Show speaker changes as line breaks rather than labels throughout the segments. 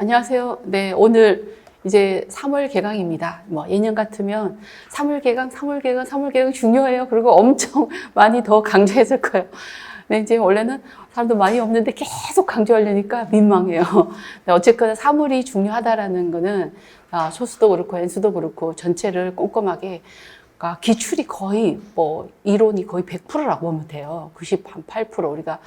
안녕하세요. 네, 오늘 이제 3월 개강입니다. 뭐 예년 같으면 3월 개강, 3월 개강 중요해요. 그리고 엄청 많이 더 강조했을 거예요. 근데 이제 원래는 사람도 많이 없는데 계속 강조하려니까 민망해요. 근데 어쨌거나 3월이 중요하다라는 거는 소수도 그렇고 엔수도 그렇고 전체를 꼼꼼하게 기출이 거의 뭐 이론이 거의 100%라고 보면 돼요. 98% 우리가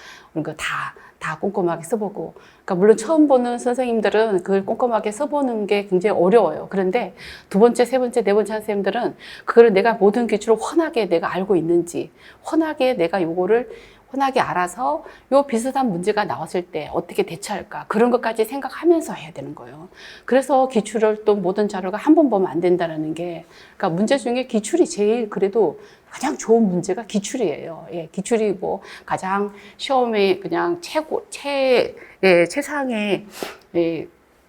다 꼼꼼하게 써보고. 그러니까 물론 처음 보는 선생님들은 그걸 꼼꼼하게 써보는 게 굉장히 어려워요. 그런데 두 번째, 세 번째, 네 번째 선생님들은 그걸 내가 모든 기출을 훤하게 내가 알고 있는지, 훤하게 내가 요거를 훤하게 알아서 요 비슷한 문제가 나왔을 때 어떻게 대처할까 그런 것까지 생각하면서 해야 되는 거예요. 그래서 기출을 또 모든 자료가 한 번 보면 안 된다는 게, 그러니까 문제 중에 기출이 제일 그래도 가장 좋은 문제가 기출이에요. 예, 기출이 뭐 가장 시험에 그냥 최상의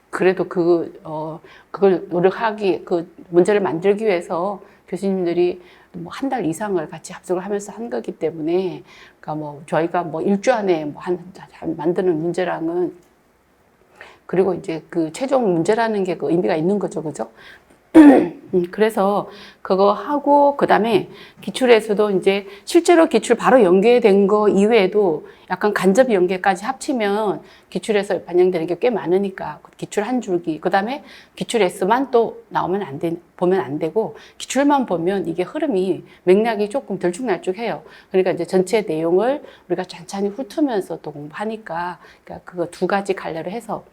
그래도 그걸 노력하기, 그 문제를 만들기 위해서 교수님들이 뭐 한 달 이상을 같이 합숙을 하면서 한 거기 때문에, 그러니까 뭐 저희가 뭐 일주 안에 뭐 만드는 문제랑은, 그리고 이제 그 최종 문제라는 게 그 의미가 있는 거죠, 그죠? 그래서 그거 하고 그다음에 기출에서도 이제 실제로 기출 바로 연계된 거 이외에도 약간 간접 연계까지 합치면 기출에서 반영되는 게 꽤 많으니까 기출 한 줄기, 그다음에 기출 S만 또 나오면 보면 안 되고, 기출만 보면 이게 흐름이 맥락이 조금 들쭉날쭉해요. 그러니까 이제 전체 내용을 우리가 찬찬히 훑으면서 또 공부하니까, 그러니까 그거 두 가지 갈래로 해서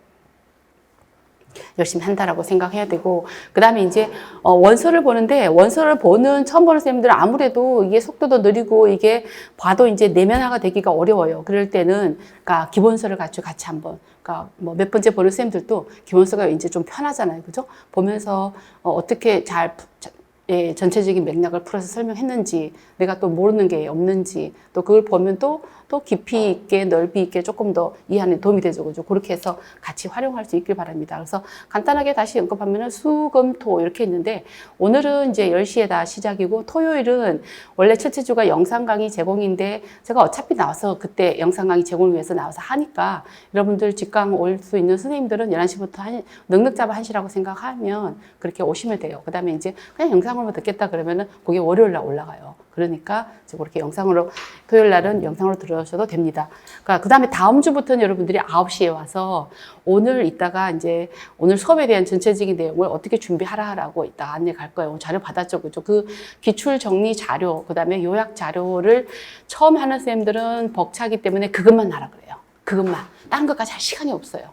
열심히 한다라고 생각해야 되고, 그 다음에 이제 원서를 보는데, 원서를 처음 보는 선생님들은 아무래도 이게 속도도 느리고 이게 봐도 이제 내면화가 되기가 어려워요. 그럴 때는 그러니까 기본서를 같이 한번, 그러니까 뭐 몇 번째 보는 선생님들도 기본서가 이제 좀 편하잖아요, 그죠? 보면서 어떻게 전체적인 맥락을 풀어서 설명했는지, 내가 또 모르는 게 없는지, 또 그걸 보면 또 깊이 있게, 넓이 있게 조금 더 이해하는 데 도움이 되죠, 그죠? 그렇게 해서 같이 활용할 수 있길 바랍니다. 그래서 간단하게 다시 언급하면은 수, 금, 토 이렇게 있는데, 오늘은 이제 10시에 다 시작이고, 토요일은 원래 첫째 주가 영상 강의 제공인데, 제가 어차피 나와서 그때 영상 강의 제공을 위해서 나와서 하니까, 여러분들 직강 올 수 있는 선생님들은 11시부터 넉넉 잡아 1시라고 생각하면 그렇게 오시면 돼요. 그 다음에 이제 그냥 영상으로만 듣겠다 그러면은 그게 월요일 날 올라가요. 그러니까 그렇게 영상으로, 토요일 날은 영상으로 들으셔도 됩니다. 그러니까 그 다음에 다음 주부터는 여러분들이 9시에 와서 오늘 이따가 이제 오늘 수업에 대한 전체적인 내용을 어떻게 준비하라고 이따 안내 갈 거예요. 자료 받았죠, 그죠? 그 기출 정리 자료, 그 다음에 요약 자료를 처음 하는 선생님들은 벅차기 때문에 그것만 하라 그래요. 그것만. 다른 것까지 할 시간이 없어요.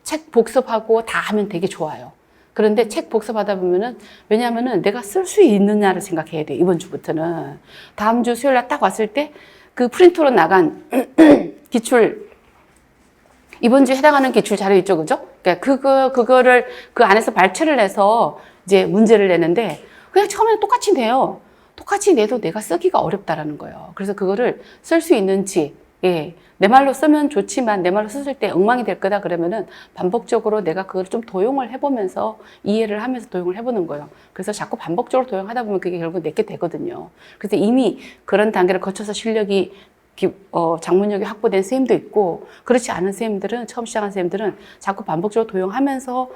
책 복습하고 다 하면 되게 좋아요. 그런데 책 복습하다 보면은, 왜냐면은 내가 쓸 수 있느냐를 생각해야 돼요. 이번 주부터는. 다음 주 수요일 날 딱 왔을 때 그 프린트로 나간 기출, 이번 주에 해당하는 기출 자료 있죠, 그죠? 그러니까 그거를 그 안에서 발췌를 해서 이제 문제를 내는데, 그냥 처음에는 똑같이 내요. 똑같이 내도 내가 쓰기가 어렵다라는 거예요. 그래서 그거를 쓸 수 있는지, 예, 내 말로 쓰면 좋지만 내 말로 썼을 때 엉망이 될 거다 그러면은 반복적으로 내가 그걸 좀 도용을 해보면서 이해를 하면서 도용을 해보는 거예요. 그래서 자꾸 반복적으로 도용하다 보면 그게 결국 내게 되거든요. 그래서 이미 그런 단계를 거쳐서 실력이 장문력이 확보된 선생님도 있고, 그렇지 않은 선생님들은, 처음 시작한 선생님들은 자꾸 반복적으로 도용하면서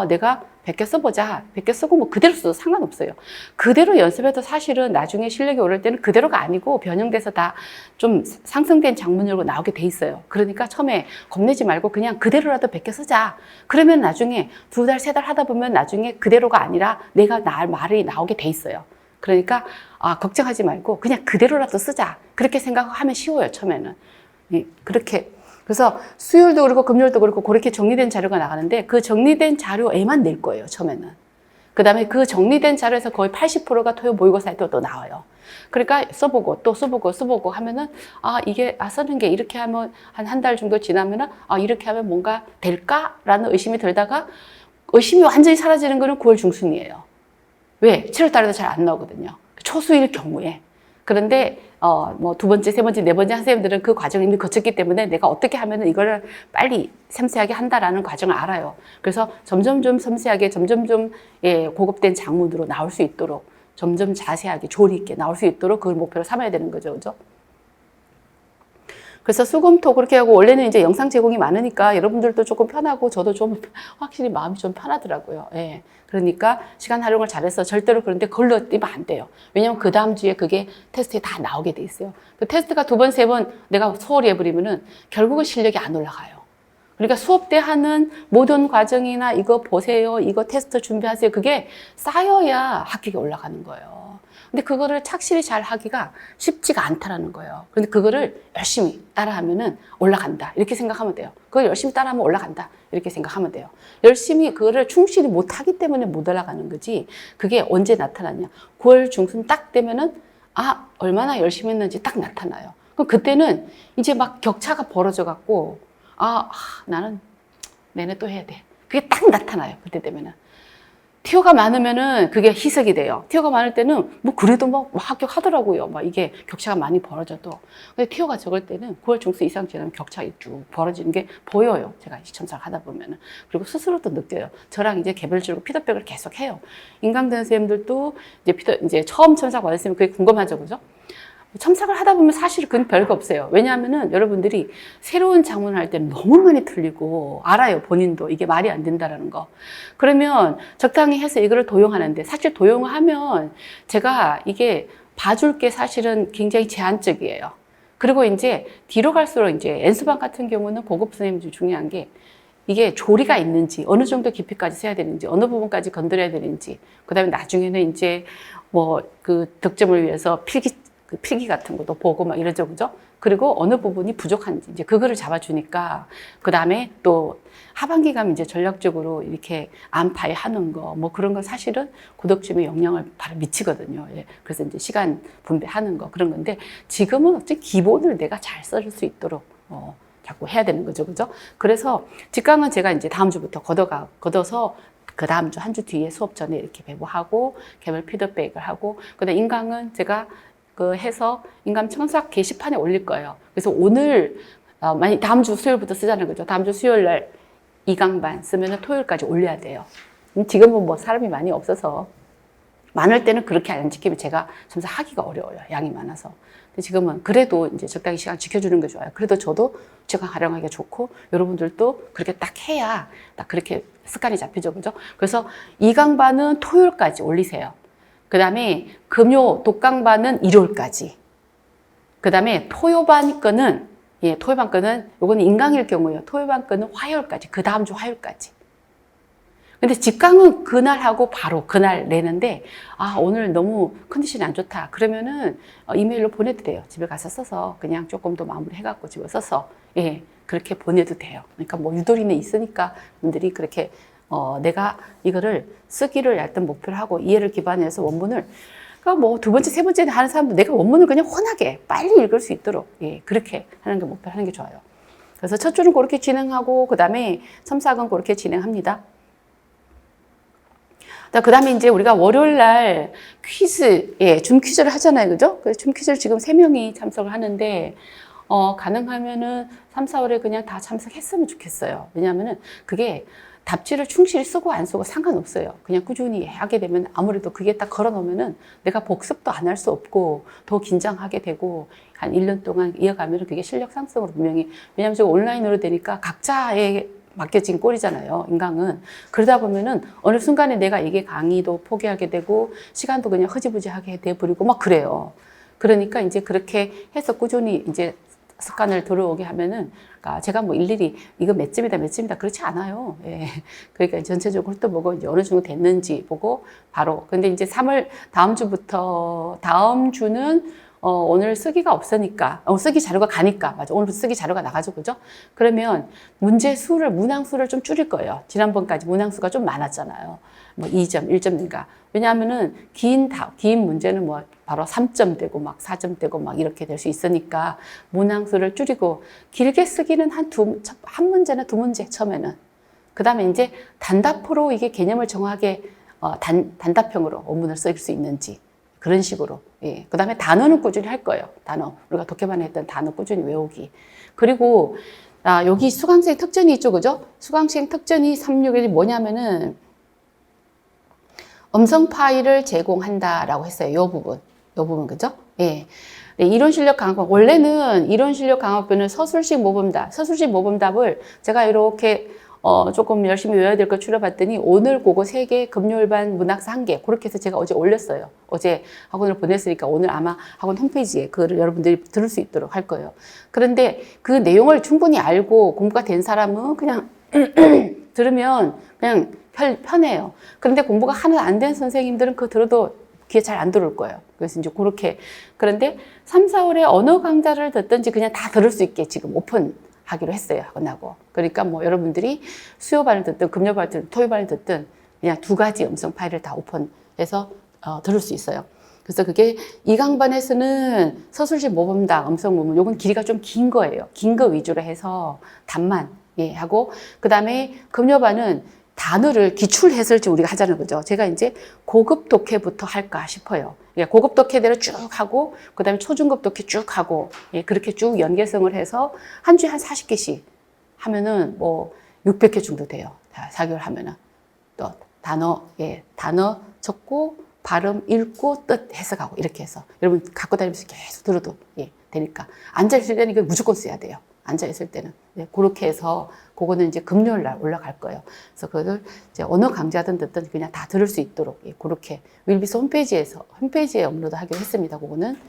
내가 100개 써보자. 100개 쓰고 뭐 그대로 써도 상관없어요. 그대로 연습해도 사실은 나중에 실력이 오를 때는 그대로가 아니고 변형돼서 다 좀 상승된 장문력으로 나오게 돼 있어요. 그러니까 처음에 겁내지 말고 그냥 그대로라도 100개 쓰자. 그러면 나중에 2달, 3달 하다 보면 나중에 그대로가 아니라 내가 말이 나오게 돼 있어요. 그러니까 걱정하지 말고 그냥 그대로라도 쓰자. 그렇게 생각하면 쉬워요, 처음에는. 그렇게. 그래서 수요일도 그렇고 금요일도 그렇고 그렇게 정리된 자료가 나가는데, 그 정리된 자료에만 낼 거예요, 처음에는. 그 다음에 그 정리된 자료에서 거의 80%가 토요 모의고사에 또 나와요. 그러니까 써보고 또 써보고 하면은 이게 쓰는 게 이렇게 하면 한 달 정도 지나면은 이렇게 하면 뭔가 될까라는 의심이 들다가, 의심이 완전히 사라지는 거는 9월 중순이에요. 왜? 7월 달에도 잘 안 나오거든요. 초수일 경우에. 그런데 뭐 두 번째, 세 번째, 네 번째 한 선생님들은 그 과정을 이미 거쳤기 때문에 내가 어떻게 하면은 이거를 빨리 섬세하게 한다라는 과정을 알아요. 그래서 점점 좀 섬세하게, 점점 좀 고급된 장문으로 나올 수 있도록, 점점 자세하게 조리 있게 나올 수 있도록 그걸 목표로 삼아야 되는 거죠, 그죠? 그래서 수금토 그렇게 하고 원래는 이제 영상 제공이 많으니까 여러분들도 조금 편하고 저도 좀 확실히 마음이 좀 편하더라고요. 예. 그러니까 시간 활용을 잘해서 절대로 그런데 걸러 뛰면 안 돼요. 왜냐면 그 다음 주에 그게 테스트에 다 나오게 돼 있어요. 그 테스트가 두 번, 세 번 내가 소홀히 해버리면은 결국은 실력이 안 올라가요. 그러니까 수업 때 하는 모든 과정이나 이거 보세요, 이거 테스트 준비하세요. 그게 쌓여야 합격이 올라가는 거예요. 근데 그거를 착실히 잘 하기가 쉽지가 않다라는 거예요. 그런데 그거를 열심히 따라하면은 올라간다. 이렇게 생각하면 돼요. 그걸 열심히 따라하면 올라간다. 이렇게 생각하면 돼요. 열심히 그거를 충실히 못 하기 때문에 못 올라가는 거지. 그게 언제 나타나냐. 9월 중순 딱 되면은 아, 얼마나 열심히 했는지 딱 나타나요. 그럼 그때는 이제 막 격차가 벌어져 갖고 나는 내내 또 해야 돼. 그게 딱 나타나요. 그때 되면은. 티오가 많으면은 그게 희석이 돼요. 티오가 많을 때는 뭐 그래도 막 합격하더라고요. 막 이게 격차가 많이 벌어져도. 근데 티오가 적을 때는 9월 중순 이상 지나면 격차가 쭉 벌어지는 게 보여요. 제가 첨삭 하다 보면은. 그리고 스스로도 느껴요. 저랑 이제 개별적으로 피드백을 계속 해요. 인강대 선생님들도 이제 처음 첨삭 받았으면 그게 궁금하죠. 그죠? 첨삭을 하다 보면 사실 그건 별거 없어요. 왜냐하면은 여러분들이 새로운 작문을 할 때는 너무 많이 틀리고 알아요. 본인도 이게 말이 안 된다라는 거. 그러면 적당히 해서 이거를 도용하는데 사실 도용하면 제가 이게 봐줄 게 사실은 굉장히 제한적이에요. 그리고 이제 뒤로 갈수록 이제 N수반 같은 경우는 고급 선생님 중 중요한 게 이게 조리가 있는지 어느 정도 깊이까지 써야 되는지 어느 부분까지 건드려야 되는지 그다음에 나중에는 이제 뭐 그 득점을 위해서 필기 같은 것도 보고 막 이러죠, 그죠? 그리고 어느 부분이 부족한지 이제 그거를 잡아주니까 그 다음에 또 하반기 가면 이제 전략적으로 이렇게 안파에 하는 거 뭐 그런 건 사실은 고득점에 영향을 바로 미치거든요. 예. 그래서 이제 시간 분배하는 거 그런 건데 지금은 어쨌든 기본을 내가 잘 써줄 수 있도록 자꾸 해야 되는 거죠, 그죠? 그래서 직강은 제가 이제 다음 주부터 걷어서 그 다음 주 한 주 뒤에 수업 전에 이렇게 배부하고 개별 피드백을 하고 그다음 인강은 제가 해서 인강 첨삭 게시판에 올릴 거예요. 그래서 오늘 만약 다음 주 수요일부터 쓰자는 거죠. 다음 주 수요일 날 2강반 쓰면은 토요일까지 올려야 돼요. 지금은 뭐 사람이 많이 없어서 많을 때는 그렇게 안 지키면 제가 첨삭하기가 어려워요. 양이 많아서. 근데 지금은 그래도 이제 적당히 시간 지켜주는 게 좋아요. 그래도 저도 제가 활용하기가 좋고 여러분들도 그렇게 딱 해야 딱 그렇게 습관이 잡히죠, 그죠? 그래서 2강반은 토요일까지 올리세요. 그 다음에 금요 독강반은 일요일까지. 그 다음에 토요반 거는, 토요반 거는, 요거는 인강일 경우예요. 토요반 거는 화요일까지. 그 다음 주 화요일까지. 근데 직강은 그날 하고 바로 그날 내는데, 오늘 너무 컨디션이 안 좋다. 그러면은 이메일로 보내도 돼요. 집에 가서 써서 그냥 조금 더 마무리 해갖고 집에 써서, 그렇게 보내도 돼요. 그러니까 뭐 유도리는 있으니까 분들이 그렇게 내가 이거를 쓰기를 얇던 목표를 하고 이해를 기반해서 원문을 그러니까 뭐 두 번째, 세 번째 하는 사람도 내가 원문을 그냥 혼하게 빨리 읽을 수 있도록 그렇게 하는 게 목표를 하는 게 좋아요. 그래서 첫 줄은 그렇게 진행하고 그 다음에 첨삭은 그렇게 진행합니다. 그 다음에 이제 우리가 월요일 날 퀴즈, 줌 퀴즈를 하잖아요. 그죠? 그래서 줌 퀴즈를 지금 3명이 참석을 하는데 가능하면은 3, 4월에 그냥 다 참석했으면 좋겠어요. 왜냐하면은 그게 답지를 충실히 쓰고 안 쓰고 상관없어요. 그냥 꾸준히 하게 되면 아무래도 그게 딱 걸어 놓으면은 내가 복습도 안 할 수 없고 더 긴장하게 되고 한 1년 동안 이어가면 그게 실력 상승으로 분명히 왜냐하면 지금 온라인으로 되니까 각자의 맡겨진 꼴이잖아요. 인강은. 그러다 보면은 어느 순간에 내가 이게 강의도 포기하게 되고 시간도 그냥 흐지부지하게 돼버리고 막 그래요. 그러니까 이제 그렇게 해서 꾸준히 이제 습관을 들어오게 하면은, 그러니까 제가 뭐 일일이 이거 몇 점이다, 몇 점이다, 그렇지 않아요. 그러니까 전체적으로 훑어보고 이제 어느 정도 됐는지 보고 바로. 근데 이제 다음 주는 오늘 쓰기가 없으니까, 쓰기 자료가 가니까, 맞아. 오늘부터 쓰기 자료가 나가죠, 그죠? 그러면 문항수를 좀 줄일 거예요. 지난번까지 문항수가 좀 많았잖아요. 뭐 2점, 1점인가. 왜냐하면은 긴 문제는 뭐 바로 3점 되고 막 4점 되고 막 이렇게 될 수 있으니까 문항수를 줄이고 길게 쓰기는 한 문제나 두 문제 처음에는. 그 다음에 이제 단답으로 이게 개념을 정확하게 단답형으로 원문을 쓸 수 있는지 그런 식으로. 그 다음에 단어는 꾸준히 할 거예요. 단어. 우리가 독해반에 했던 단어 꾸준히 외우기. 그리고 여기 수강생 특전이 있죠, 그죠? 수강생 특전이 361이 뭐냐면은 음성 파일을 제공한다라고 했어요. 요 부분, 그죠? 네, 이론 실력 강화법. 원래는 이론 실력 강화법은 서술식 모범답을 제가 이렇게 조금 열심히 외워야 될 거 추려봤더니 오늘 그거 3개, 금요일반 문학사 1개 그렇게 해서 제가 어제 올렸어요. 어제 학원을 보냈으니까 오늘 아마 학원 홈페이지에 그거를 여러분들이 들을 수 있도록 할 거예요. 그런데 그 내용을 충분히 알고 공부가 된 사람은 그냥 들으면 그냥 편해요. 그런데 공부가 하나도 안 된 선생님들은 그거 들어도 귀에 잘 안 들어올 거예요. 그래서 이제 그렇게. 그런데 3, 4월에 언어 강좌를 듣든지 그냥 다 들을 수 있게 지금 오픈하기로 했어요. 학원하고. 그러니까 뭐 여러분들이 수요반을 듣든 금요반을 듣든 토요반을 듣든 그냥 2가지 음성 파일을 다 오픈해서 들을 수 있어요. 그래서 그게 이 강반에서는 서술식 모범답, 음성 모범, 요건 길이가 좀 긴 거예요. 긴 거 위주로 해서 답만 하고, 그 다음에 금요반은 단어를 기출 해설지 우리가 하자는 거죠. 제가 이제 고급 독해부터 할까 싶어요. 고급 독해대로 쭉 하고, 그 다음에 초중급 독해 쭉 하고, 그렇게 쭉 연계성을 해서 한 주에 한 40개씩 하면은 뭐 600개 정도 돼요. 4개월 하면은. 또 단어 적고, 발음 읽고, 뜻 해석하고, 이렇게 해서. 여러분 갖고 다니면서 계속 들어도 되니까. 앉아있을 때는 이거 무조건 써야 돼요. 앉아있을 때는. 그렇게 해서, 그거는 이제 금요일 날 올라갈 거예요. 그래서 그걸 이제 언어 강좌든 듣든 그냥 다 들을 수 있도록, 그렇게 윌비스 홈페이지에 업로드 하기로 했습니다. 그거는.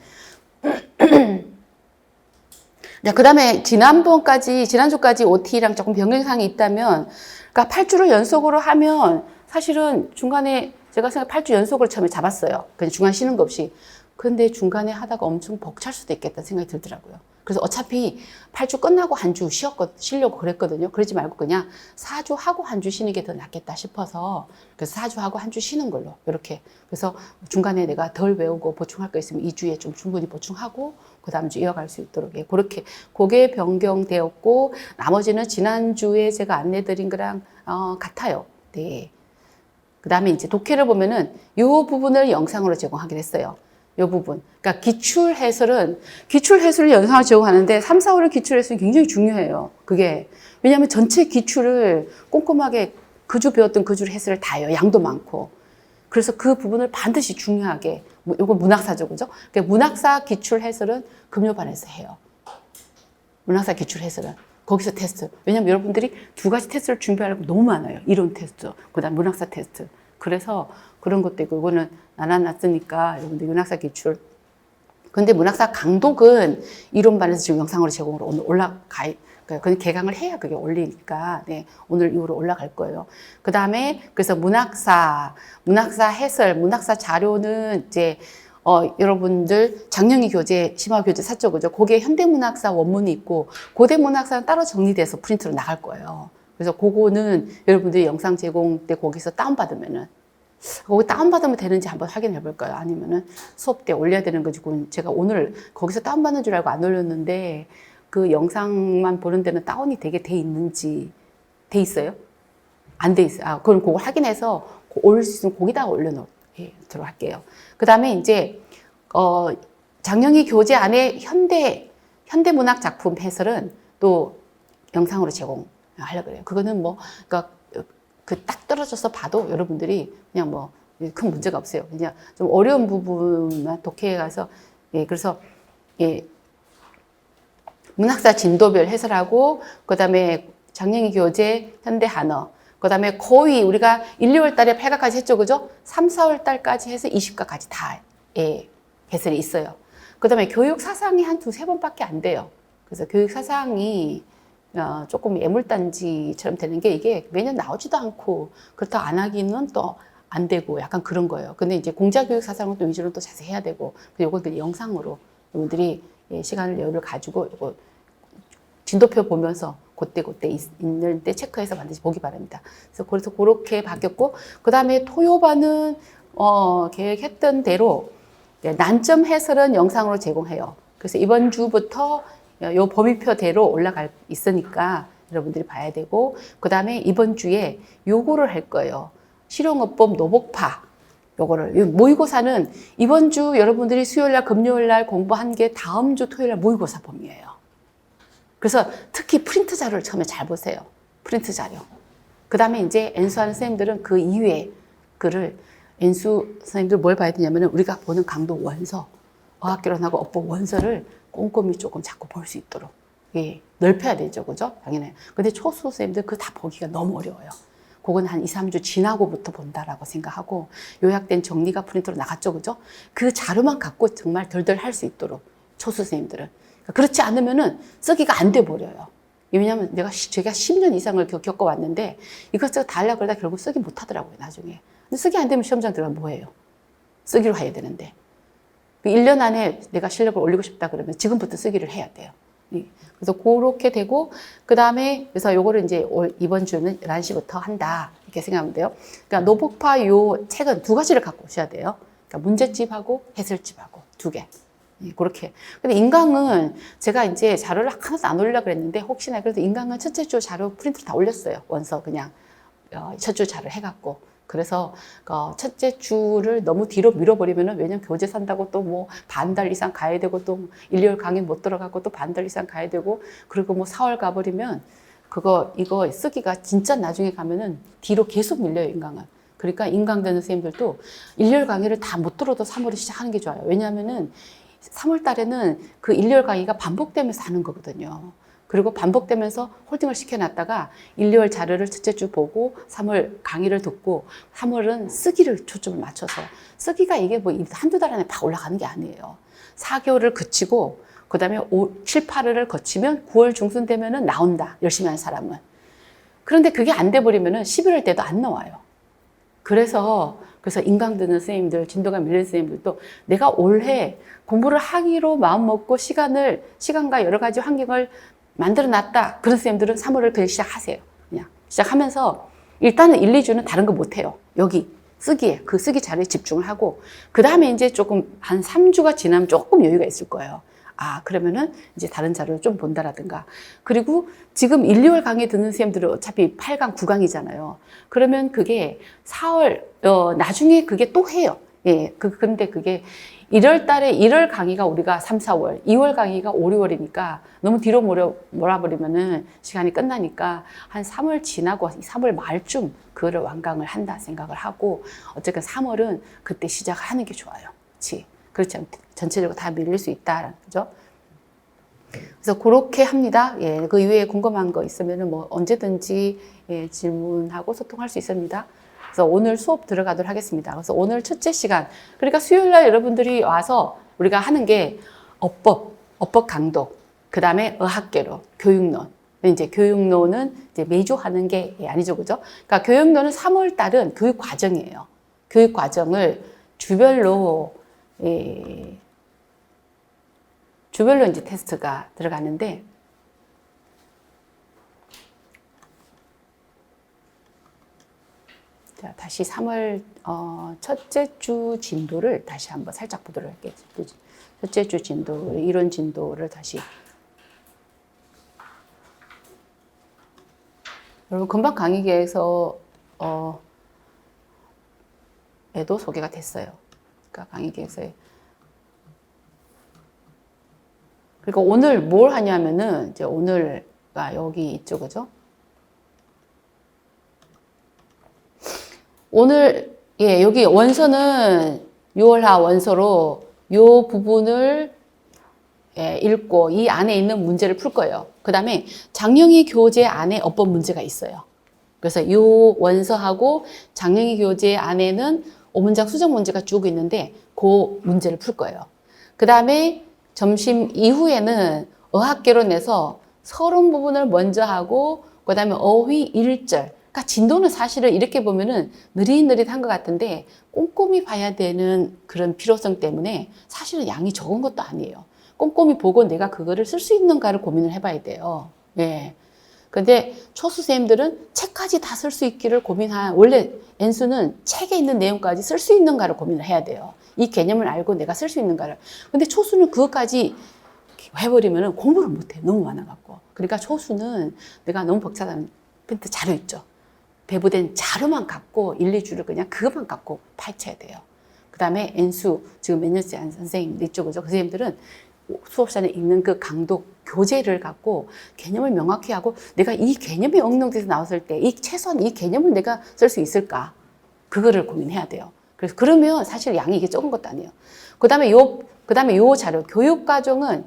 그 다음에 지난주까지 OT랑 조금 변경사항이 있다면, 그러니까 8주를 연속으로 하면 사실은 중간에 제가 생각 8주 연속을 처음에 잡았어요. 그냥 중간 쉬는 거 없이. 근데 중간에 하다가 엄청 벅찰 수도 있겠다는 생각이 들더라고요. 그래서 어차피 8주 끝나고 한 주 쉬려고 그랬거든요. 그러지 말고 그냥 4주 하고 한 주 쉬는 게 더 낫겠다 싶어서 그래서 4주 하고 한 주 쉬는 걸로 이렇게. 그래서 중간에 내가 덜 외우고 보충할 거 있으면 2주에 좀 충분히 보충하고 그 다음 주 이어갈 수 있도록 그렇게 그게 변경되었고 나머지는 지난주에 제가 안내드린 거랑 같아요. 네. 그 다음에 이제 독해를 보면은 이 부분을 영상으로 제공하기로 했어요. 이 부분. 그러니까 기출 해설을 영상으로 제공하는데 3, 4월의 기출 해설이 굉장히 중요해요. 그게. 왜냐하면 전체 기출을 꼼꼼하게 그 주 배웠던 그 주 해설을 다 해요. 양도 많고. 그래서 그 부분을 반드시 중요하게, 이건 문학사죠, 그죠? 그러니까 문학사 기출 해설은 금요반에서 해요. 문학사 기출 해설은. 거기서 테스트. 왜냐면 여러분들이 2가지 테스트를 준비하려고 너무 많아요. 이론 테스트, 그 다음 문학사 테스트. 그래서 그런 것도 있고, 이거는 나눠놨으니까 여러분들 문학사 기출. 근데 문학사 강독은 이론반에서 지금 영상으로 제공으로 오늘 그건 개강을 해야 그게 올리니까, 오늘 이후로 올라갈 거예요. 그 다음에, 그래서 문학사 해설, 문학사 자료는 이제, 여러분들 장영희 교재, 심화 교재 샀죠, 그죠? 거기에 현대문학사 원문이 있고, 고대문학사는 따로 정리돼서 프린트로 나갈 거예요. 그래서 그거는 여러분들이 영상 제공 때 거기서 다운받으면은, 거기 다운받으면 되는지 한번 확인해 볼까요? 아니면은 수업 때 올려야 되는 거지. 제가 오늘 거기서 다운받는 줄 알고 안 올렸는데, 그 영상만 보는 데는 다운이 되게 돼 있는지, 돼 있어요? 안 돼 있어요. 그럼 그걸 확인해서 올릴 수 있으면 거기다가 올려놓도록 할게요. 그 다음에 이제, 장영희 교재 안에 현대문학 작품 해설은 또 영상으로 제공하려고 그래요. 그거는 뭐, 그러니까 딱 떨어져서 봐도 여러분들이 그냥 뭐, 큰 문제가 없어요. 그냥 좀 어려운 부분만 독해에 가서, 그래서, 문학사 진도별 해설하고, 그 다음에 장영희 교재, 현대 한어, 그 다음에 거의 우리가 1, 2월 달에 8가까지 했죠, 그죠? 3, 4월 달까지 해서 20가까지 다, 해설이 있어요. 그 다음에 교육 사상이 한 2-3번밖에 안 돼요. 그래서 교육 사상이 조금 예물단지처럼 되는 게 이게 매년 나오지도 않고 그렇다고 안 하기는 또 안 되고 약간 그런 거예요. 근데 이제 공자교육 사상을 또 위주로 또 자세히 해야 되고, 요것들 영상으로 여러분들이 시간을 여유를 가지고 요거 진도표 보면서 그때 있는 때 체크해서 반드시 보기 바랍니다. 그래서 그렇게 바뀌었고, 그 다음에 토요반은 계획했던 대로 난점 해설은 영상으로 제공해요. 그래서 이번 주부터 요 범위표대로 있으니까 여러분들이 봐야 되고, 그 다음에 이번 주에 요거를 할 거예요. 실용어법 노복파. 요거를. 모의고사는 이번 주 여러분들이 수요일날, 금요일날 공부한 게 다음 주 토요일날 모의고사 범위예요. 그래서 특히 프린트 자료를 처음에 잘 보세요. 프린트 자료. 그 다음에 이제 엔수하는 선생님들은 그 이후에 엔수 선생님들 뭘 봐야 되냐면은 우리가 보는 강도 원서. 어학개론하고 어법 원서를 꼼꼼히 조금 자꾸 볼 수 있도록 예, 넓혀야 되죠. 그죠? 당연히. 근데 초수 선생님들 그거 다 보기가 너무 어려워요. 그건 한 2, 3주 지나고부터 본다라고 생각하고 요약된 정리가 프린트로 나갔죠. 그죠? 그 자료만 갖고 정말 덜덜 할 수 있도록 초수 선생님들은. 그렇지 않으면은 쓰기가 안 돼 버려요. 왜냐하면 제가 10년 이상을 겪어왔는데 이것저것 다 하려고 그러다 결국 쓰기 못 하더라고요. 나중에. 근데 쓰기 안 되면 시험장 들어가면 뭐해요? 쓰기로 해야 되는데. 1년 안에 내가 실력을 올리고 싶다 그러면 지금부터 쓰기를 해야 돼요. 그래서 그렇게 되고, 그 다음에, 그래서 요거를 이제 이번 주는 11시부터 한다. 이렇게 생각하면 돼요. 그러니까 노복파 요 책은 두 가지를 갖고 오셔야 돼요. 그러니까 문제집하고 해설집하고 두 개. 그렇게. 근데 인강은 제가 이제 자료를 하나도 안 올리려고 그랬는데, 혹시나 그래도 인강은 첫째 주 자료 프린트로 다 올렸어요. 원서 그냥. 첫 주 자료 해갖고. 그래서 첫째 주를 너무 뒤로 밀어버리면은, 왜냐면 교재 산다고 또 뭐 반 달 이상 가야 되고, 또 일요일 강의 못 들어가고 또 반 달 이상 가야 되고, 그리고 뭐 4월 가버리면 이거 쓰기가 진짜 나중에 가면은 뒤로 계속 밀려요, 인강은. 그러니까 인강 되는 선생님들도 일요일 강의를 다 못 들어도 3월에 시작하는 게 좋아요. 왜냐하면은 3월 달에는 그 일요일 강의가 반복되면서 하는 거거든요. 그리고 반복되면서 홀딩을 시켜놨다가 1, 2월 자료를 첫째 주 보고 3월 강의를 듣고 3월은 쓰기를 초점을 맞춰서 쓰기가 이게 뭐 한두 달 안에 팍 올라가는 게 아니에요. 4개월을 거치고 그 다음에 7, 8월을 거치면 9월 중순 되면은 나온다. 열심히 한 사람은. 그런데 그게 안 돼버리면은 11월 때도 안 나와요. 그래서 인강 듣는 선생님들, 진도가 밀린 선생님들도 내가 올해 공부를 하기로 마음먹고 시간과 여러 가지 환경을 만들어 놨다. 그런 선생님들은 3월을 그냥 시작하세요. 그냥 시작하면서 일단은 1, 2주는 다른 거 못해요. 여기 쓰기에, 그 쓰기 자료에 집중을 하고, 그 다음에 이제 조금 한 3주가 지나면 조금 여유가 있을 거예요. 그러면은 이제 다른 자료를 좀 본다라든가. 그리고 지금 1, 2월 강의 듣는 선생님들은 어차피 8강, 9강이잖아요. 그러면 그게 4월, 나중에 그게 또 해요. 예, 근데 그게 1월 달에 1월 강의가 우리가 3, 4월, 2월 강의가 5, 6월이니까 너무 뒤로 몰아버리면은 시간이 끝나니까 한 3월 지나고 3월 말쯤 그거를 완강을 한다 생각을 하고, 어쨌든 3월은 그때 시작하는 게 좋아요. 그렇지 않면 전체적으로 다 밀릴 수 있다라는 거죠. 그래서 그렇게 합니다. 예, 그 이외에 궁금한 거 있으면은 뭐 언제든지 예, 질문하고 소통할 수 있습니다. 그래서 오늘 수업 들어가도록 하겠습니다. 그래서 오늘 첫째 시간, 그러니까 수요일 날 여러분들이 와서 우리가 하는 게 어법 강독, 그 다음에 어학개론, 교육론. 이제 교육론은 이제 매주 하는 게 아니죠, 그죠? 그러니까 교육론은 3월 달은 교육 과정이에요. 교육 과정을 주별로 이제 테스트가 들어가는데, 자, 다시 3월 첫째 주 진도를 다시 한번 살짝 보도록 할게요. 첫째 주 진도, 이론 진도를 다시. 여러분 금방 강의계에서 에도 소개가 됐어요. 그러니까 강의계에서의. 그러니까 오늘 뭘 하냐면은 이제 오늘가 여기 있죠, 그죠? 오늘 여기 원서는 6월하 원서로 요 부분을 읽고 이 안에 있는 문제를 풀 거예요. 그 다음에 장영희 교재 안에 어법 문제가 있어요. 그래서 요 원서하고 장영희 교재 안에는 5문장 수정 문제가 쭉 있는데 그 문제를 풀 거예요. 그 다음에 점심 이후에는 어학개론에서 서론 부분을 먼저 하고, 그 다음에 어휘 1절. 그러니까 진도는 사실은 이렇게 보면은 느릿느릿한 것 같은데 꼼꼼히 봐야 되는 그런 필요성 때문에 사실은 양이 적은 것도 아니에요. 꼼꼼히 보고 내가 그거를 쓸 수 있는가를 고민을 해봐야 돼요. 예. 근데 초수생님들은 책까지 다 쓸 수 있기를 원래 N수는 책에 있는 내용까지 쓸 수 있는가를 고민을 해야 돼요. 이 개념을 알고 내가 쓸 수 있는가를. 근데 초수는 그것까지 해버리면 공부를 못해. 너무 많아갖고. 그러니까 초수는 내가 너무 복잡한 펜트 자료 있죠. 배부된 자료만 갖고 1, 2주를 그냥 그것만 갖고 파헤쳐야 돼요. 그 다음에 N수, 지금 몇 년째 한 선생님 있죠, 그죠? 그 선생님들은 수업 시간에 읽는 그 강독 교재를 갖고 개념을 명확히 하고, 내가 이 개념이 응용돼서 나왔을 때 최소한 이 개념을 내가 쓸 수 있을까? 그거를 고민해야 돼요. 그래서 그러면 사실 양이 이게 적은 것도 아니에요. 그 다음에 요 그 다음에 요 자료, 교육과정은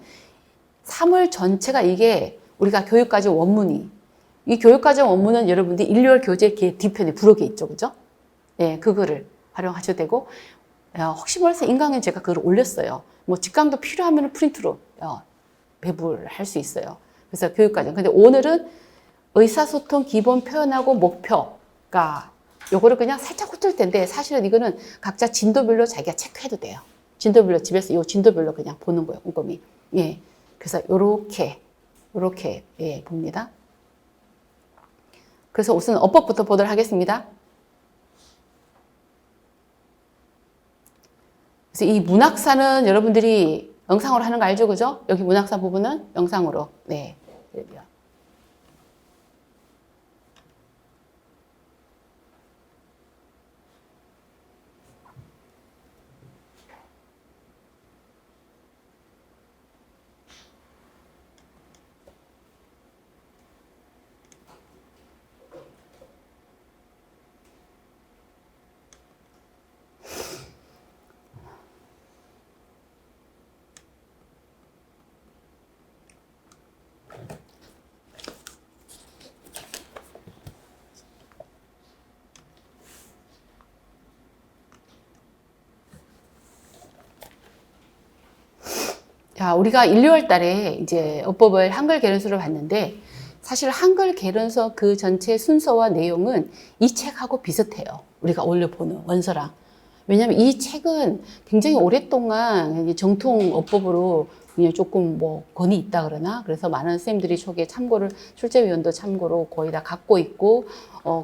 3월 전체가 이게 우리가 교육과정 원문이, 이 교육과정 원문은 여러분들이 1, 2월 교재 뒤편에 부록에 있죠. 그죠? 예, 그거를 활용하셔도 되고, 혹시 몰라서 인강에 제가 그걸 올렸어요. 뭐 직강도 필요하면 프린트로 배부를 할 수 있어요. 그래서 교육과정. 근데 오늘은 의사소통 기본 표현하고 목표가 요거를 그냥 살짝 훑을 텐데 사실은 이거는 각자 진도별로 자기가 체크해도 돼요. 진도별로 집에서 요 진도별로 그냥 보는 거예요. 꼼꼼히. 예. 그래서 요렇게 예, 봅니다. 그래서 우선 어법부터 보도록 하겠습니다. 그래서 이 문학사는 여러분들이 영상으로 하는 거 알죠? 그죠? 여기 문학사 부분은 영상으로. 네. 자, 우리가 1, 2월 달에 이제 어법을 한글 개론서를 봤는데 사실 한글 개론서 그 전체 순서와 내용은 이 책하고 비슷해요. 우리가 올려보는 원서랑. 왜냐하면 이 책은 굉장히 오랫동안 정통 어법으로 그냥 조금 뭐 권위 있다 그러나 그래서 많은 선생님들이 저게 참고를 출제위원도 참고로 거의 다 갖고 있고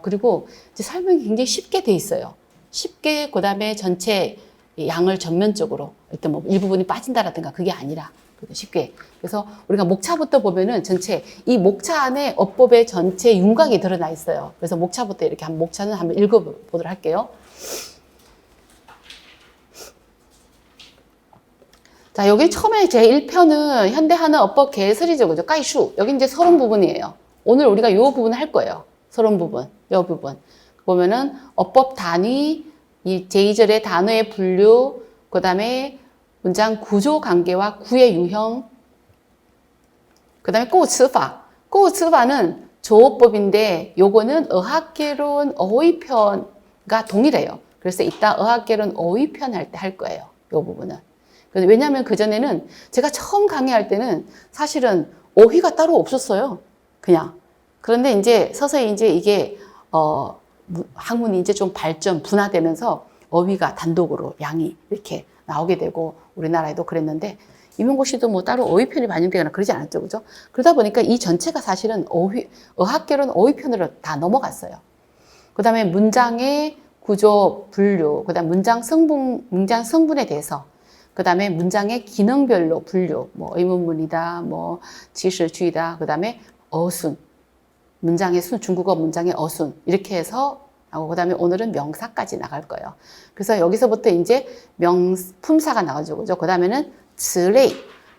그리고 이제 설명이 굉장히 쉽게 돼 있어요. 쉽게 그다음에 전체 양을 전면적으로 일단 뭐 일부분이 빠진다라든가 그게 아니라 쉽게 그래서 우리가 목차부터 보면은 전체 이 목차 안에 어법의 전체 윤곽이 드러나 있어요. 그래서 목차부터 이렇게 목차는 한번 읽어보도록 할게요. 자, 여기 처음에 제 1편은 현대한어 어법 개설이죠. 그죠? 까이슈. 여기 이제 서론 부분이에요. 오늘 우리가 이 부분 할 거예요. 서론 부분. 이 부분. 보면은 어법 단위, 이 제2절의 단어의 분류, 그 다음에 문장 구조 관계와 구의 유형, 그 다음에 꼬우츠파. 꼬우츠파는 조어법인데 요거는 어학개론 어휘편과 동일해요. 그래서 이따 어학개론 어휘편 할 때 할 거예요. 요 부분은. 왜냐하면 그전에는 제가 처음 강의할 때는 사실은 어휘가 따로 없었어요. 그냥. 그런데 이제 서서히 이제 이게, 학문이 이제 좀 분화되면서 어휘가 단독으로 양이 이렇게 나오게 되고 우리나라에도 그랬는데 임용고시도 뭐 따로 어휘편이 반영되거나 그러지 않았죠. 그죠? 그러다 보니까 이 전체가 사실은 어학개론 어휘편으로 다 넘어갔어요. 그 다음에 문장의 구조, 분류, 그 다음 문장 성분에 대해서 그 다음에 문장의 기능별로 분류, 뭐 의문문이다, 뭐 지실주의다, 그 다음에 어순, 문장의 중국어 문장의 어순 이렇게 해서 하고 그 다음에 오늘은 명사까지 나갈 거예요. 그래서 여기서부터 이제 품사가 나오죠, 그죠? 그 다음에는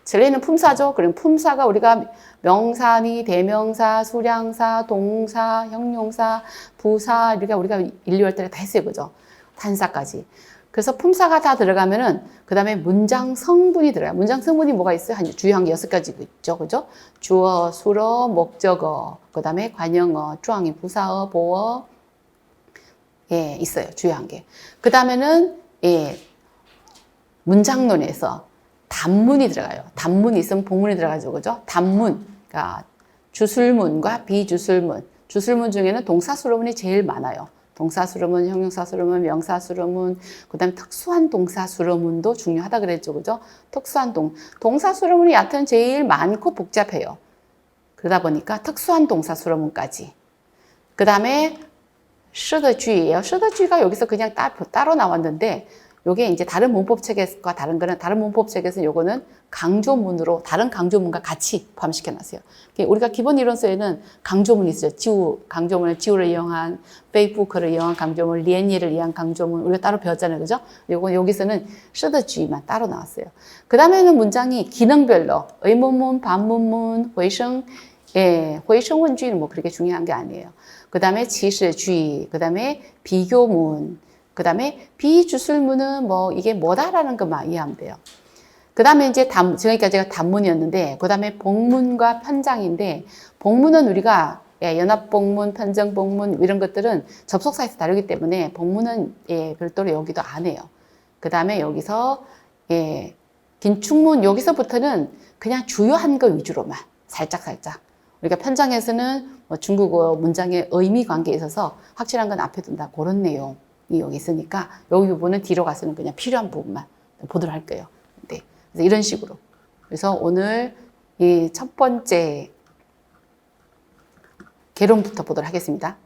즈레이는 품사죠. 그럼 품사가 우리가 명사니, 대명사, 수량사, 동사, 형용사, 부사 이렇게 우리가 1, 2월 달에 다 했어요, 그죠? 단사까지. 그래서 품사가 다 들어가면은 그 다음에 문장 성분이 들어가요. 문장 성분이 뭐가 있어요? 주요한 게 6가지 있죠, 그죠? 주어, 수어, 목적어, 그 다음에 관형어, 状이 부사어, 보어, 예, 있어요. 주요한 게. 그 다음에는 예, 문장론에서 단문이 들어가요. 단문이 있으면 복문이 들어가죠, 그죠? 단문, 그러니까 주술문과 비주술문. 주술문 중에는 동사수로문이 제일 많아요. 동사수로문, 형용사수로문, 명사수로문, 그 다음에 특수한 동사수로문도 중요하다 그랬죠, 그죠? 특수한 동사수로문이 여하튼 제일 많고 복잡해요. 그러다 보니까 특수한 동사수로문까지. 그 다음에 是的句예요. 是的句가 여기서 그냥 따로 나왔는데 요게 이제 다른 문법책과 다른 거는 다른 문법책에서 요거는 강조문으로 다른 강조문과 같이 포함시켜 놨어요. 우리가 기본 이론서에는 강조문이 있어요. 강조문을 지우를 이용한, 페이부크를 이용한 강조문, 리엔예를 이용한 강조문 우리가 따로 배웠잖아요. 그죠? 요거 여기서는 是的句만 따로 나왔어요. 그 다음에는 문장이 기능별로 의문문, 반문문, 회성, 예, 회성원주의는 뭐 그렇게 중요한 게 아니에요. 그 다음에 지시주의, 그 다음에 비교문, 그 다음에 비주술문은 뭐 이게 뭐다라는 것만 이해하면 돼요. 그 다음에 이제 지금까지가 단문이었는데, 그 다음에 복문과 편장인데, 복문은 우리가 연합복문, 편정복문 이런 것들은 접속사에서 다루기 때문에 복문은 별도로 여기도 안 해요. 그 다음에 여기서 긴축문 여기서부터는 그냥 주요한 거 위주로만 살짝 우리가 편장에서는 뭐 중국어 문장의 의미 관계에 있어서 확실한 건 앞에 둔다 그런 내용이 여기 있으니까 여기 부분은 뒤로 가서는 그냥 필요한 부분만 보도록 할 거예요. 네. 그래서 이런 식으로. 그래서 오늘 이 첫 번째 개론부터 보도록 하겠습니다.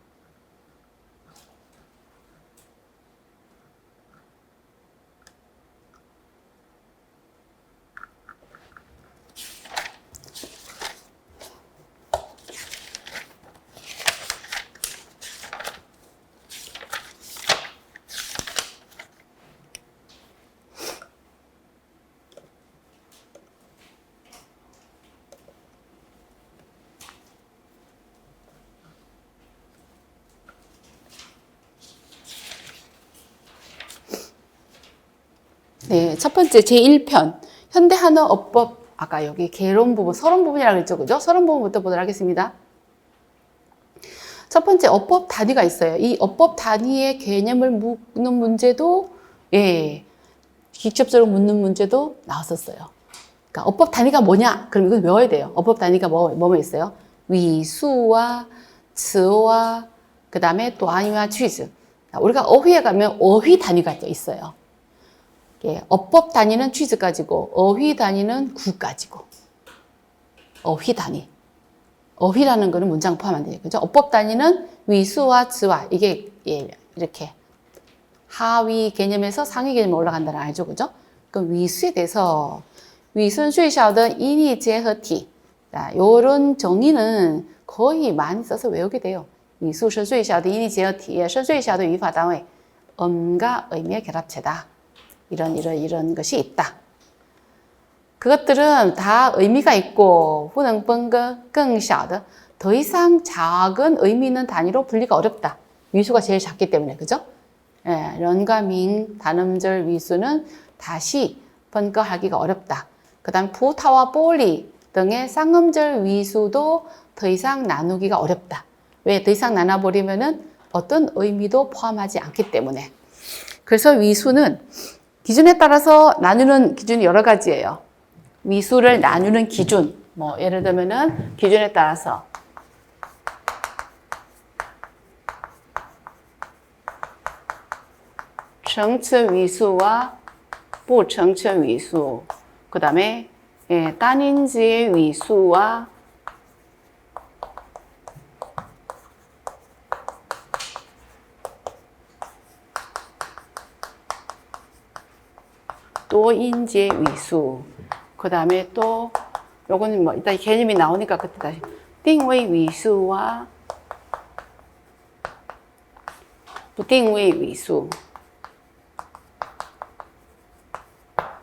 네, 첫 번째 제1편 현대한어어법 아까 여기 개론 부분, 서론 부분이라고 했죠, 그죠? 서론 부분부터 보도록 하겠습니다. 첫 번째 어법 단위가 있어요. 이 어법 단위의 개념을 묻는 문제도 직접적으로 묻는 문제도 나왔었어요. 그러니까 어법 단위가 뭐냐? 그럼 이걸 외워야 돼요. 어법 단위가 뭐뭐 있어요? 위수와 츠와 그 다음에 또한위와 취즈. 우리가 어휘에 가면 어휘 단위가 있어요. 어법 단위는 취즈까지고 어휘 단위는 구까지고. 어휘 단위. 어휘라는 거는 문장 포함 안 되죠. 그죠? 어법 단위는 위수와 즈와 이게 이렇게 하위 개념에서 상위 개념에 올라간다는 알죠, 그죠? 그럼 위수에 대해서 위순 쉐샤오의 인이 제허티. 자, 요런 정의는 거의 많이 써서 외우게 돼요. 위수是最小的 인이 제허티, 也是最小的语法单位. 음과 의미의 결합체다. 이런 것이 있다. 그것들은 다 의미가 있고, 不能分割更小的, 더 이상 작은 의미 있는 단위로 분리가 어렵다. 위수가 제일 작기 때문에, 그죠? 런과 민, 단음절 위수는 다시 분割하기가 어렵다. 그 다음 부타와 뽀리 등의 쌍음절 위수도 더 이상 나누기가 어렵다. 왜? 더 이상 나눠버리면은 어떤 의미도 포함하지 않기 때문에. 그래서 위수는 기준에 따라서 나누는 기준이 여러 가지예요. 위수를 나누는 기준, 뭐 예를 들면은 기준에 따라서 정치 위수와 不정치 위수, 그 다음에单音节 위수와 또인제 위수, 그 다음에 또 요거는 뭐 일단 개념이 나오니까 그때 다시 띵웨이 위수와 부띵웨이 위수,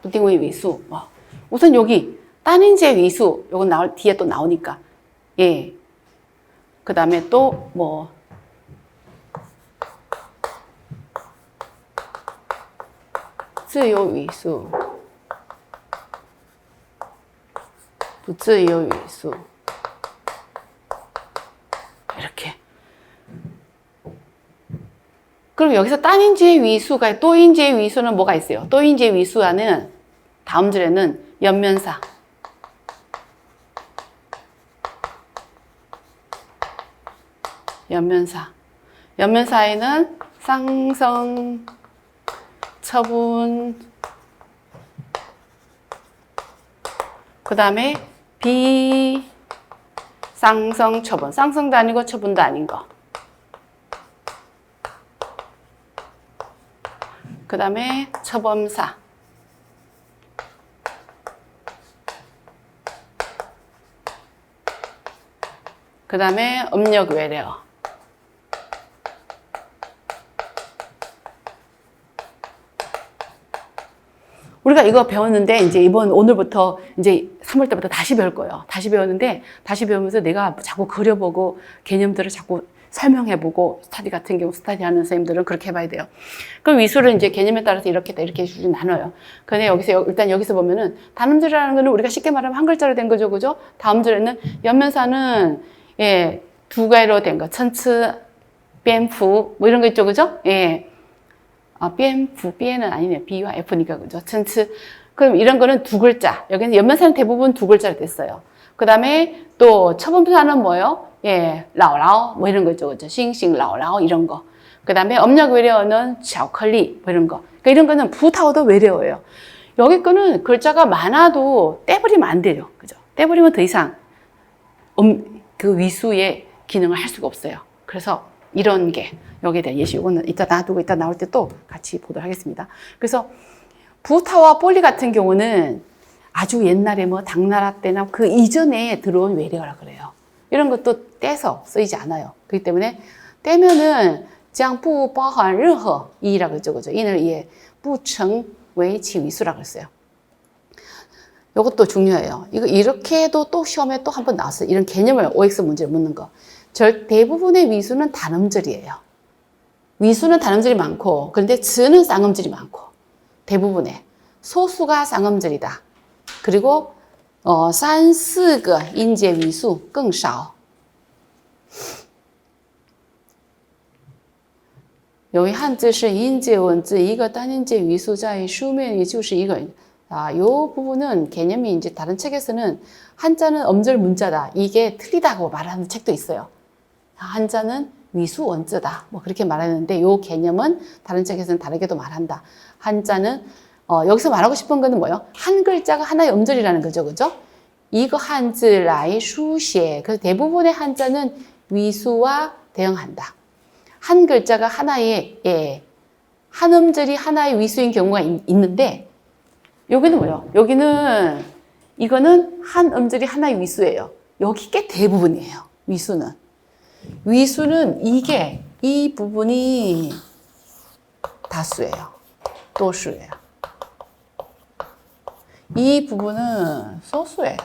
부띵웨이 위수. 우선 여기單音제 위수 요건 뒤에 또 나오니까 그 다음에 또 뭐自由语速, 不自由语速 이렇게. 그럼 여기서單音제 위수가 또인제 위수는 뭐가 있어요? 또인제 위수와는 다음 줄에는 연면사, 연면사에는 쌍성, 처분, 그 다음에 비쌍성 처분, 쌍성도 아니고 처분도 아닌 거. 그 다음에 처범사, 그 다음에 음력 외래어. 우리가 이거 배웠는데 이제 오늘부터 이제 3월 때부터 다시 배울 거예요. 다시 배웠는데 다시 배우면서 내가 자꾸 그려보고 개념들을 자꾸 설명해보고 스타디 같은 경우 스타디 하는 선생님들은 그렇게 해봐야 돼요. 그럼 위수를 이제 개념에 따라서 이렇게 나눠요. 근데 일단 여기서 보면은 단음절이라는 거는 우리가 쉽게 말하면 한 글자로 된 거죠, 그죠? 다음 절에는 연면사는 예, 두 개로 된 거, 천츠, 변푸 뭐 이런 거 있죠, 그죠? 예, 변푸, 변은 아니네, B와 F니까 그죠? 천츠. 그럼 이런 거는 두 글자. 여기는 연면사는 대부분 두 글자로 됐어요. 그 다음에 또 처분사는 뭐예요? 예, 라오라오 뭐 이런 거 있죠, 그죠? 싱싱 라오라오 이런 거. 그 다음에 음력 외래어는巧克力 뭐 이런 거. 그러니까 이런 거는 부타오도 외래어예요. 여기 거는 글자가 많아도 떼버리면 안 돼요, 그죠? 떼버리면 더 이상 그 위수의 기능을 할 수가 없어요. 그래서 이런 게 여기에 대한 예시. 이거는 이따 놔두고 이따 나올 때 또 같이 보도록 하겠습니다. 그래서 부타와 폴리 같은 경우는 아주 옛날에 뭐 당나라 때나 그 이전에 들어온 외래어라 그래요. 이런 것도 떼서 쓰이지 않아요. 그렇기 때문에 떼면은 将不包含任何 이라고 했죠, 그죠? 이는 예, 不成为其위수라고 했어요. 이것도 중요해요. 이거 이렇게 해도 또 시험에 또 한 번 나왔어요. 이런 개념을 OX 문제를 묻는 거. 대부분의 위수는 단음절이에요. 위수는 단음절이 많고, 그런데 즈는 쌍음절이 많고, 대부분의 소수가 쌍음절이다. 그리고 3, 4个 音节 위수 更少. 여기 한자是 音节 文字一个单音节 위수 在书面也就是一个 요 부분은 개념이 이제 다른 책에서는 한자는 음절 문자다. 이게 틀리다고 말하는 책도 있어요. 한자는 위수 원자다. 뭐 그렇게 말하는데 요 개념은 다른 책에서는 다르게도 말한다. 한자는 여기서 말하고 싶은 거는 뭐예요? 한 글자가 하나의 음절이라는 거죠, 그죠? 이거 한자라이 수写. 그래서 대부분의 한자는 위수와 대응한다. 한 글자가 하나의 한 음절이 하나의 위수인 경우가 있는데 여기는 뭐예요? 여기는 이거는 한 음절이 하나의 위수예요. 여기 꽤 대부분이에요. 위수는 이게 이 부분이 다수예요. 도수예요. 이 부분은 소수예요.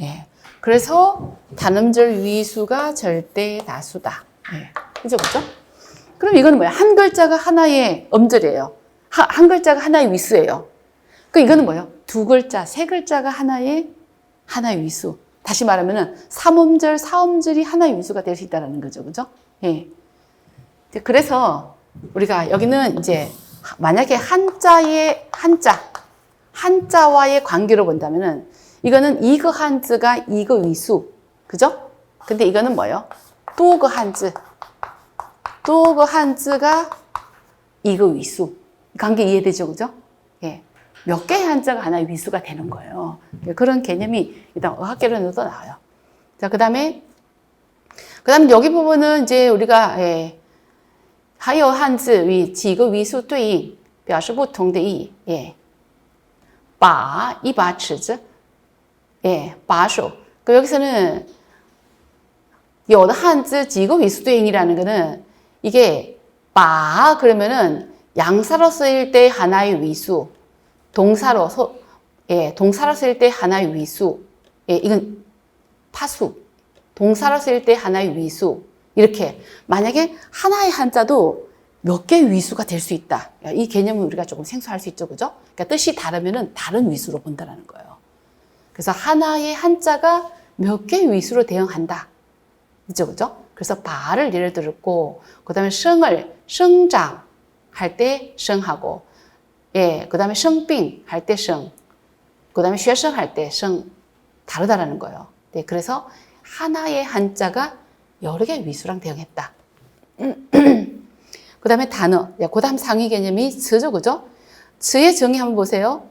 예. 그래서 단음절 위수가 절대 다수다. 예. 그죠, 그죠? 그럼 이거는 뭐야? 한 글자가 하나의 음절이에요. 한 글자가 하나의 위수예요. 그 이거는 뭐예요? 두 글자, 세 글자가 하나의 위수. 다시 말하면은 3음절, 4음절이 하나의 위수가 될 수 있다는 거죠, 그죠? 예. 그래서 우리가 여기는 이제 만약에 한자와의 관계로 본다면은 이거는 이거 한자가 이거 위수, 그죠? 근데 이거는 뭐예요? 또그 한자가 이거 위수. 관계 이해되죠, 그죠? 예. 몇 개의 한자가 하나의 위수가 되는 거예요. 그런 개념이 일단 어학개론에도 나와요. 자, 그 다음에 여기 부분은 이제 우리가还有汉字与几个위수对应表示不同的意义把一把尺子把手여기서는 有的汉字几个 위수 对应이라는 거는 이게 바 그러면은 양사로 쓰일 때 하나의 위수, 동사로 쓰일 때 하나의 위수, 이건 파수, 동사로 쓰일 때 하나의 위수. 이렇게 만약에 하나의 한자도 몇 개의 위수가 될 수 있다. 이 개념을 우리가 조금 생소할 수 있죠, 그죠? 그러니까 뜻이 다르면은 다른 위수로 본다는 거예요. 그래서 하나의 한자가 몇 개의 위수로 대응한다. 그죠, 그죠? 그래서 바를 예를 들었고, 그 다음에 성장 할 때 성하고, 그 다음에 성빙 할 때 성, 그 다음에学生 할 때 성, 다르다라는 거예요. 네, 그래서 하나의 한자가 여러 개의 위수랑 대응했다. 그 다음에 단어. 그 다음 상위 개념이 즈죠, 그죠? 즈의 정의 한번 보세요.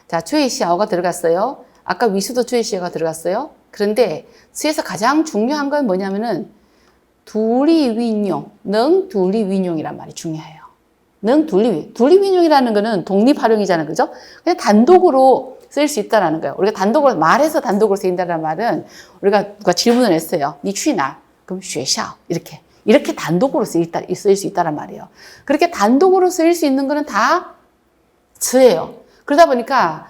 자, 주의시아어가 들어갔어요. 아까 위수도 주의시아어가 들어갔어요. 그런데 즈에서 가장 중요한 건 뭐냐면은 두리윈용, 능두리윈용이란 말이 중요해요. 두리윈용이라는 거는 독립활용이잖아요, 그죠? 그냥 단독으로 쓰일 수 있다는 거예요. 우리가 단독으로, 말해서 단독으로 쓰인다는 말은 우리가 누가 질문을 했어요. 니 취나? 그럼 学校 이렇게 단독으로 쓰일 수 있다는 말이에요. 그렇게 단독으로 쓰일 수 있는 거는 다 즈예요. 그러다 보니까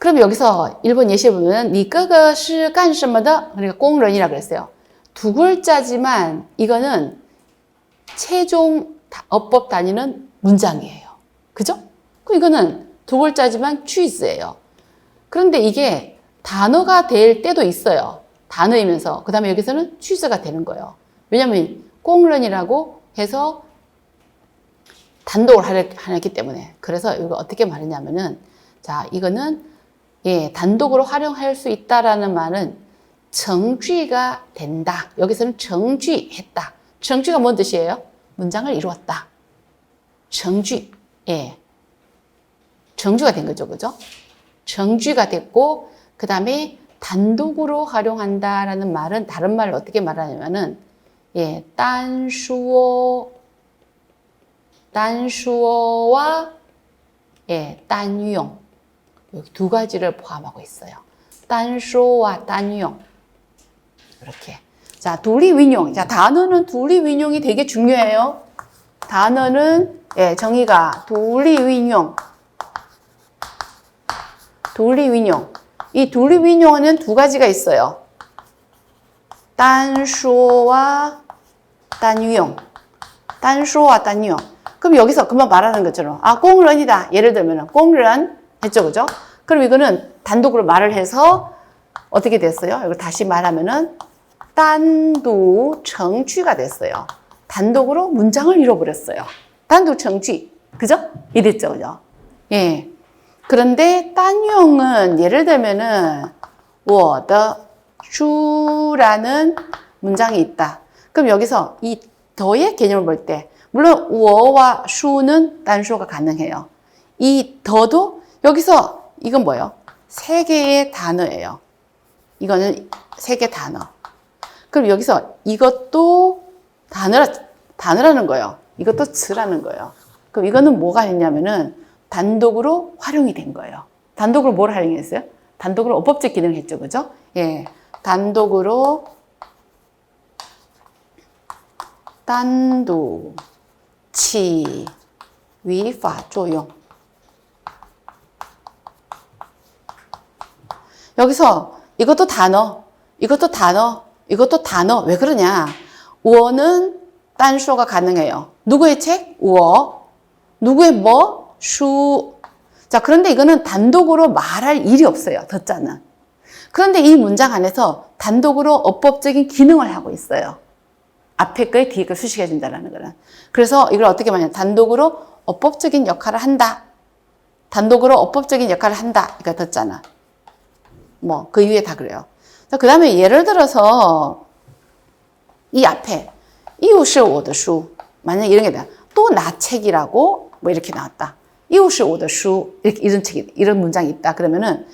그럼 여기서 일본 예시에 보면 你哥哥是干什么的? 그러니까 工人이라고 그랬어요. 두 글자지만 이거는 최종 어법 단위는 문장이에요. 그죠? 그럼 이거는 두 글자지만 취즈예요. 그런데 이게 단어가 될 때도 있어요. 단어이면서. 그 다음에 여기서는 취즈가 되는 거예요. 왜냐면 꽁런이라고 해서 단독을 하기 때문에. 그래서 이거 어떻게 말했냐면은, 자, 이거는, 예, 단독으로 활용할 수 있다라는 말은 정쥐가 된다. 여기서는 정쥐 했다. 정쥐가 뭔 뜻이에요? 문장을 이루었다. 정쥐. 예. 정쥐가 된 거죠. 그죠? 정쥐가 됐고, 그 다음에 단독으로 활용한다라는 말은 다른 말을 어떻게 말하냐면은, 예, 단수어와 예, 단유용. 여기 두 가지를 포함하고 있어요. 단수어와 단유용. 이렇게. 자, 두리윈용. 자, 단어는 두리윈용이 되게 중요해요. 단어는 예, 정의가 두리윈용. 두리윈용. 이 두리윈용은 두 가지가 있어요. 단수어와 단유용. 단수어와 단유용. 그럼 여기서 금방 말하는 것처럼 아, 꽁런이다. 예를 들면 꽁런 했죠. 그죠? 그럼 이거는 단독으로 말을 해서 어떻게 됐어요? 이걸 다시 말하면은 단독 정취가 됐어요. 단독으로 문장을 이뤄버렸어요. 단독 정취. 그죠? 이랬죠. 그죠? 예. 그런데 단용은 예를 들면은 我的 书라는 문장이 있다. 그럼 여기서 이 더의 개념을 볼 때 물론 我와 书는 단수가 가능해요. 이 더도 여기서 이건 뭐예요? 세 개의 단어예요. 이거는 세 개 단어. 그럼 여기서 이것도 단어라는 거예요. 이것도 즈라는 거예요. 그럼 이거는 뭐가 있냐면은 단독으로 활용이 된 거예요. 단독으로 뭘 활용했어요? 단독으로 어법적 기능을 했죠. 그죠? 예. 단독으로 단독 치 위파 조용. 여기서 이것도 단어, 이것도 단어, 이것도 단어. 왜 그러냐? 우어는 단수어가 가능해요. 누구의 책? 우어. 누구의 뭐? 수. 자, 그런데 이거는 단독으로 말할 일이 없어요. 듣자는. 그런데 이 문장 안에서 단독으로 어법적인 기능을 하고 있어요. 앞에 거에 뒤에 거 수식해 준다는 거는. 그래서 이걸 어떻게 말하냐? 단독으로 어법적인 역할을 한다. 단독으로 어법적인 역할을 한다. 그러니까 듣잖아. 뭐 그 이후에 다 그래요. 그 다음에 예를 들어서 이 앞에 又是我的书 만약 이런 게 나와. 또 나 책이라고 뭐 이렇게 나왔다. 又是我的书 이런 책이 이런 문장이 있다. 그러면은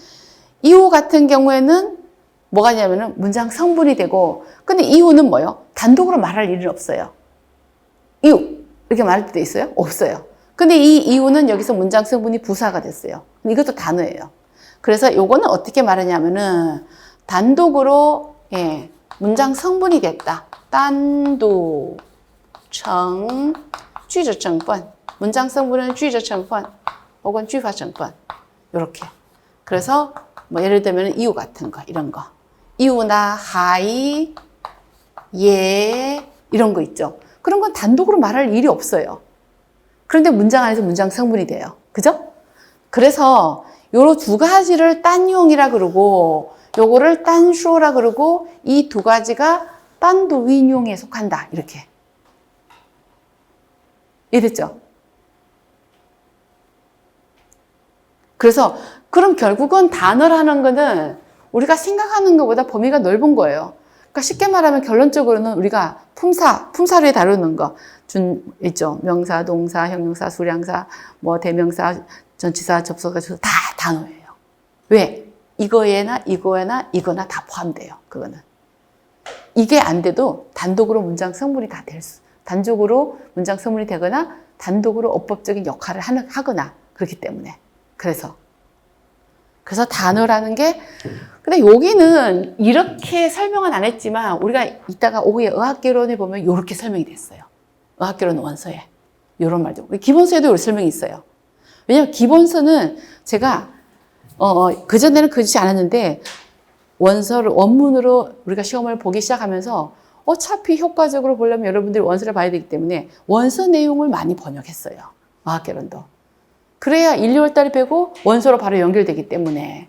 이후 같은 경우에는 뭐가 있냐면은 문장 성분이 되고 근데 이후는 뭐예요? 단독으로 말할 일은 없어요. 이후 이렇게 말할 때도 있어요? 없어요. 근데 이 이후는 여기서 문장 성분이 부사가 됐어요. 이것도 단어예요. 그래서 요거는 어떻게 말하냐면은 단독으로 예, 문장 성분이 됐다. 단독 청句子成分 문장 성분은 句子成分 혹은 句法成分 요렇게. 그래서 뭐 예를 들면 이유 같은 거 이런 거 이유나 하이 예 이런 거 있죠. 그런 건 단독으로 말할 일이 없어요. 그런데 문장 안에서 문장 성분이 돼요. 그죠? 그래서 요 두 가지를 딴용이라 그러고 요거를 딴쇼라 그러고 이 두 가지가 단도윈용에 속한다. 이렇게. 이해됐죠? 그래서 그럼 결국은 단어라는 거는 우리가 생각하는 것보다 범위가 넓은 거예요. 그러니까 쉽게 말하면 결론적으로는 우리가 품사를 다루는 거 있죠. 명사, 동사, 형용사, 수량사, 뭐 대명사, 전치사, 접속사 다 단어예요. 왜? 이거나 다 포함돼요. 그거는. 이게 안 돼도 단독으로 문장 성분이 다 단적으로 문장 성분이 되거나 단독으로 어법적인 역할을 하거나 그렇기 때문에. 그래서 단어라는 게 근데 여기는 이렇게 설명은 안 했지만 우리가 이따가 오후에 의학개론에 보면 이렇게 설명이 됐어요. 의학개론 원서에 이런 말도 기본서에도 이런 설명이 있어요. 왜냐하면 기본서는 제가 그전에는 그렇지 않았는데, 원문으로 우리가 시험을 보기 시작하면서 어차피 효과적으로 보려면 여러분들이 원서를 봐야 되기 때문에 원서 내용을 많이 번역했어요. 어학개론도. 그래야 1, 2월 달에 배고 원서로 바로 연결되기 때문에.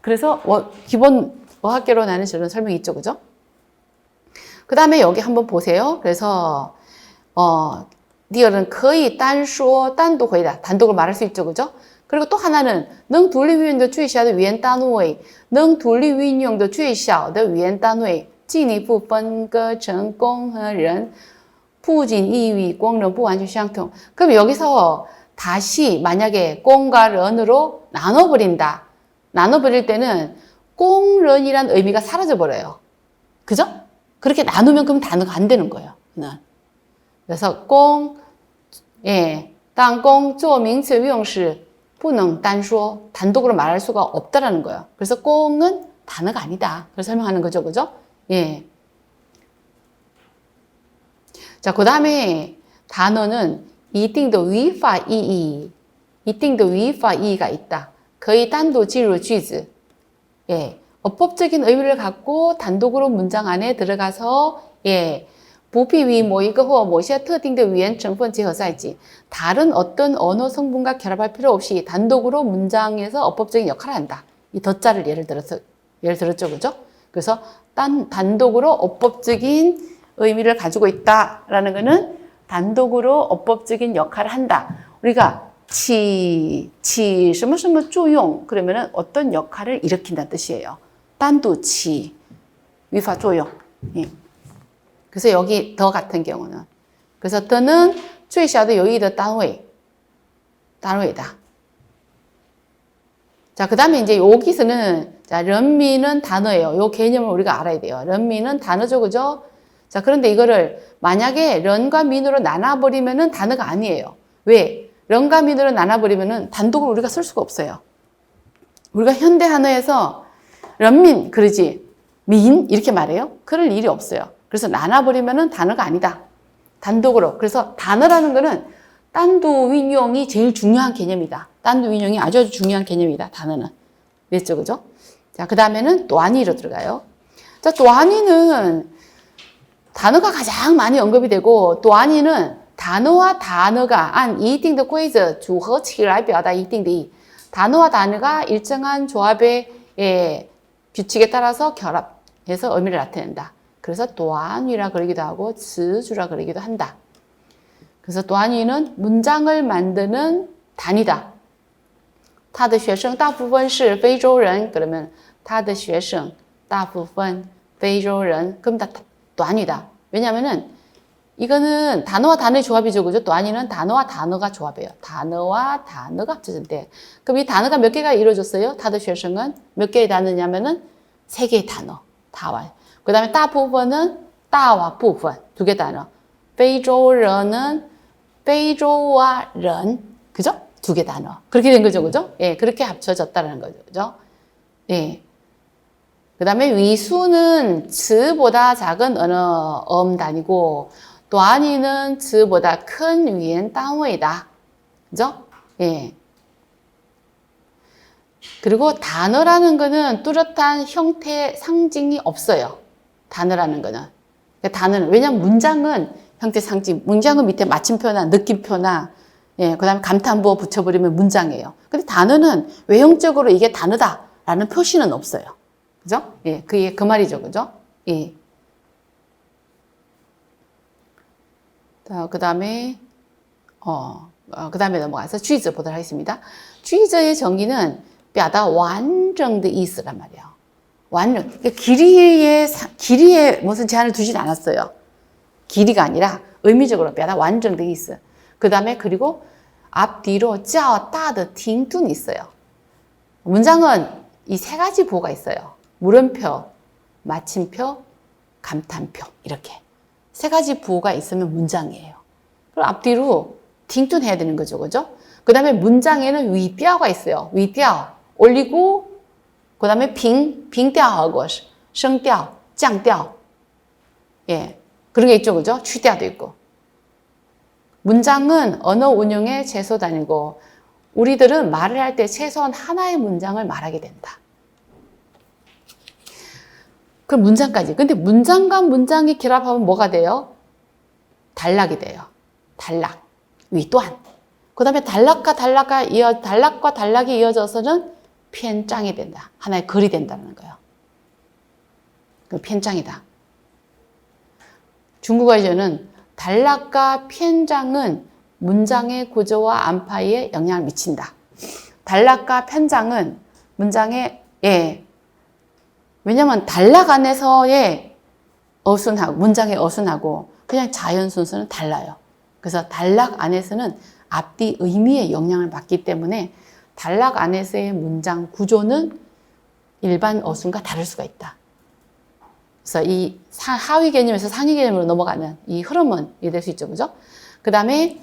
그래서 기본 어학개론 안에 저런 설명이 있죠. 그죠? 그 다음에 여기 한번 보세요. 그래서, 第二는 거의单独回答, 단독으로 말할 수 있죠. 그죠? 그리고 또 하나는 能独立运用的最小的语言单位能独立运用的最小的语言单位进一步分割成公和人不仅意义公人不完全相同 그럼 여기서 다시 만약에 공과 런으로 나눠버린다. 나눠버릴 때는 공런이란 의미가 사라져버려요. 그죠? 그렇게 나누면 그럼 단어가 안 되는 거예요. 그래서当公做名词用时不能单说 단독으로 말할 수가 없다라는 거예요. 그래서 공은 단어가 아니다. 그걸 설명하는 거죠. 그죠? 예. 자, 그 다음에 단어는 一定的语法意义, 一定的语法意义가 있다. 거의 단독进入句子. 예. 어법적인 의미를 갖고 단독으로 문장 안에 들어가서, 예. 不必与某一个或某些特定的语言成分结合在一起. 다른 어떤 언어 성분과 결합할 필요 없이 단독으로 문장에서 어법적인 역할을 한다. 이 덧자를 예를 들었죠. 그죠? 그래서 단독으로 어법적인 의미를 가지고 있다라는 거는 단독으로 어법적인 역할을 한다. 우리가 起什么什么作用 그러면은 어떤 역할을 일으킨다는 뜻이에요. 단독 起 위파作用. 예. 그래서 여기 더 같은 경우는 그래서 더는 最小的有益的单位다. 자, 그 다음에 이제 여기서는 자, 런미는 단어예요. 요 개념을 우리가 알아야 돼요. 런미는 단어죠. 그죠? 자, 그런데 이거를 만약에 런과 민으로 나눠버리면은 단어가 아니에요. 왜? 런과 민으로 나눠버리면은 단독으로 우리가 쓸 수가 없어요. 우리가 현대 한어에서 런민 그러지 민 이렇게 말해요? 그럴 일이 없어요. 그래서 나눠버리면은 단어가 아니다. 단독으로. 그래서 단어라는 거는 단독运用이 제일 중요한 개념이다. 단독运用이 아주 중요한 개념이다. 단어는. 됐죠? 그죠? 자, 그 다음에는 또아니로 들어가요. 자, 또아니는 단어가 가장 많이 언급이 되고, 또아니는 단어와 단어가 안一定的规则组合起来表达一定的意. 단어와 단어가 일정한 조합의 규칙에 따라서 결합해서 의미를 나타낸다. 그래서 또한위라 그러기도 하고 즈주라 그러기도 한다. 그래서 또한위는 문장을 만드는 단위다. 他的学生大部分是非洲人 그러면 他的学生大部分非洲人 그럼 다 또한위다. 왜냐면은 이거는 단어와 단어의 조합이죠. 그죠? 또한위는 단어와 단어가 조합이에요. 단어와 단어가 합쳐진대. 그럼 이 단어가 몇 개가 이루어졌어요? 他的学生은 몇 개의 단어냐면은 3개의 단어. 다와. 그 다음에 大部分은 大와 部分 2개 단어. 非洲人은 非洲와 人 그죠? 2개 단어. 그렇게 된 거죠. 그죠? 예, 그렇게 합쳐졌다는 거죠. 그죠? 예. 그 다음에 위수는 词보다 작은 언어 단위고 또한위는 词보다 큰语言 单位다. 그죠? 예. 그리고 단어라는 거는 뚜렷한 형태 상징이 없어요. 단어라는 거는. 그러니까 단어는 왜냐면 문장은 형태 상징, 문장은 밑에 마침표나 느낌표나 예, 그다음에 감탄부어 붙여버리면 문장이에요. 근데 단어는 외형적으로 이게 단어다라는 표시는 없어요. 그죠? 예, 그게 그 말이죠. 그죠? 예. 자, 그다음에 그다음에 넘어가서 句子 보도록 하겠습니다. 句子의 정의는 表达完整的意思란 말이에요. 완전. 그러니까 길이에 무슨 제한을 두진 않았어요. 길이가 아니라 의미적으로 表达完整的意思. 그 다음에 그리고 앞뒤로 较大的停顿 있어요. 문장은 이 3가지 부호가 있어요. 물음표, 마침표, 감탄표 이렇게 3가지 부호가 있으면 문장이에요. 그럼 앞뒤로 停顿 해야 되는 거죠. 그죠? 그 다음에 문장에는 위调가 있어요. 위调올리고 그 다음에 빙调하고升调, 降调 예, 그런 게 있죠. 그죠? 취调도 있고 문장은 언어 운용의 제소단이고 우리들은 말을 할 때 최소한 하나의 문장을 말하게 된다. 그럼 문장까지. 근데 문장과 문장이 결합하면 뭐가 돼요? 단락이 돼요. 단락. 위 또한. 그 다음에 단락과 단락이 이어져서는 편장이 된다. 하나의 글이 된다는 거예요. 그 편장이다. 중국어에서는 단락과 편장은 문장의 구조와 안파에 영향을 미친다. 단락과 편장은 문장의 왜냐면 단락 안에서의 어순하고 문장의 어순하고 그냥 자연 순서는 달라요. 그래서 단락 안에서는 앞뒤 의미에 영향을 받기 때문에 단락 안에서의 문장 구조는 일반 어순과 다를 수가 있다. 그래서 이 하위 개념에서 상위 개념으로 넘어가는 이 흐름은 이해될 수 있죠. 그죠? 그 다음에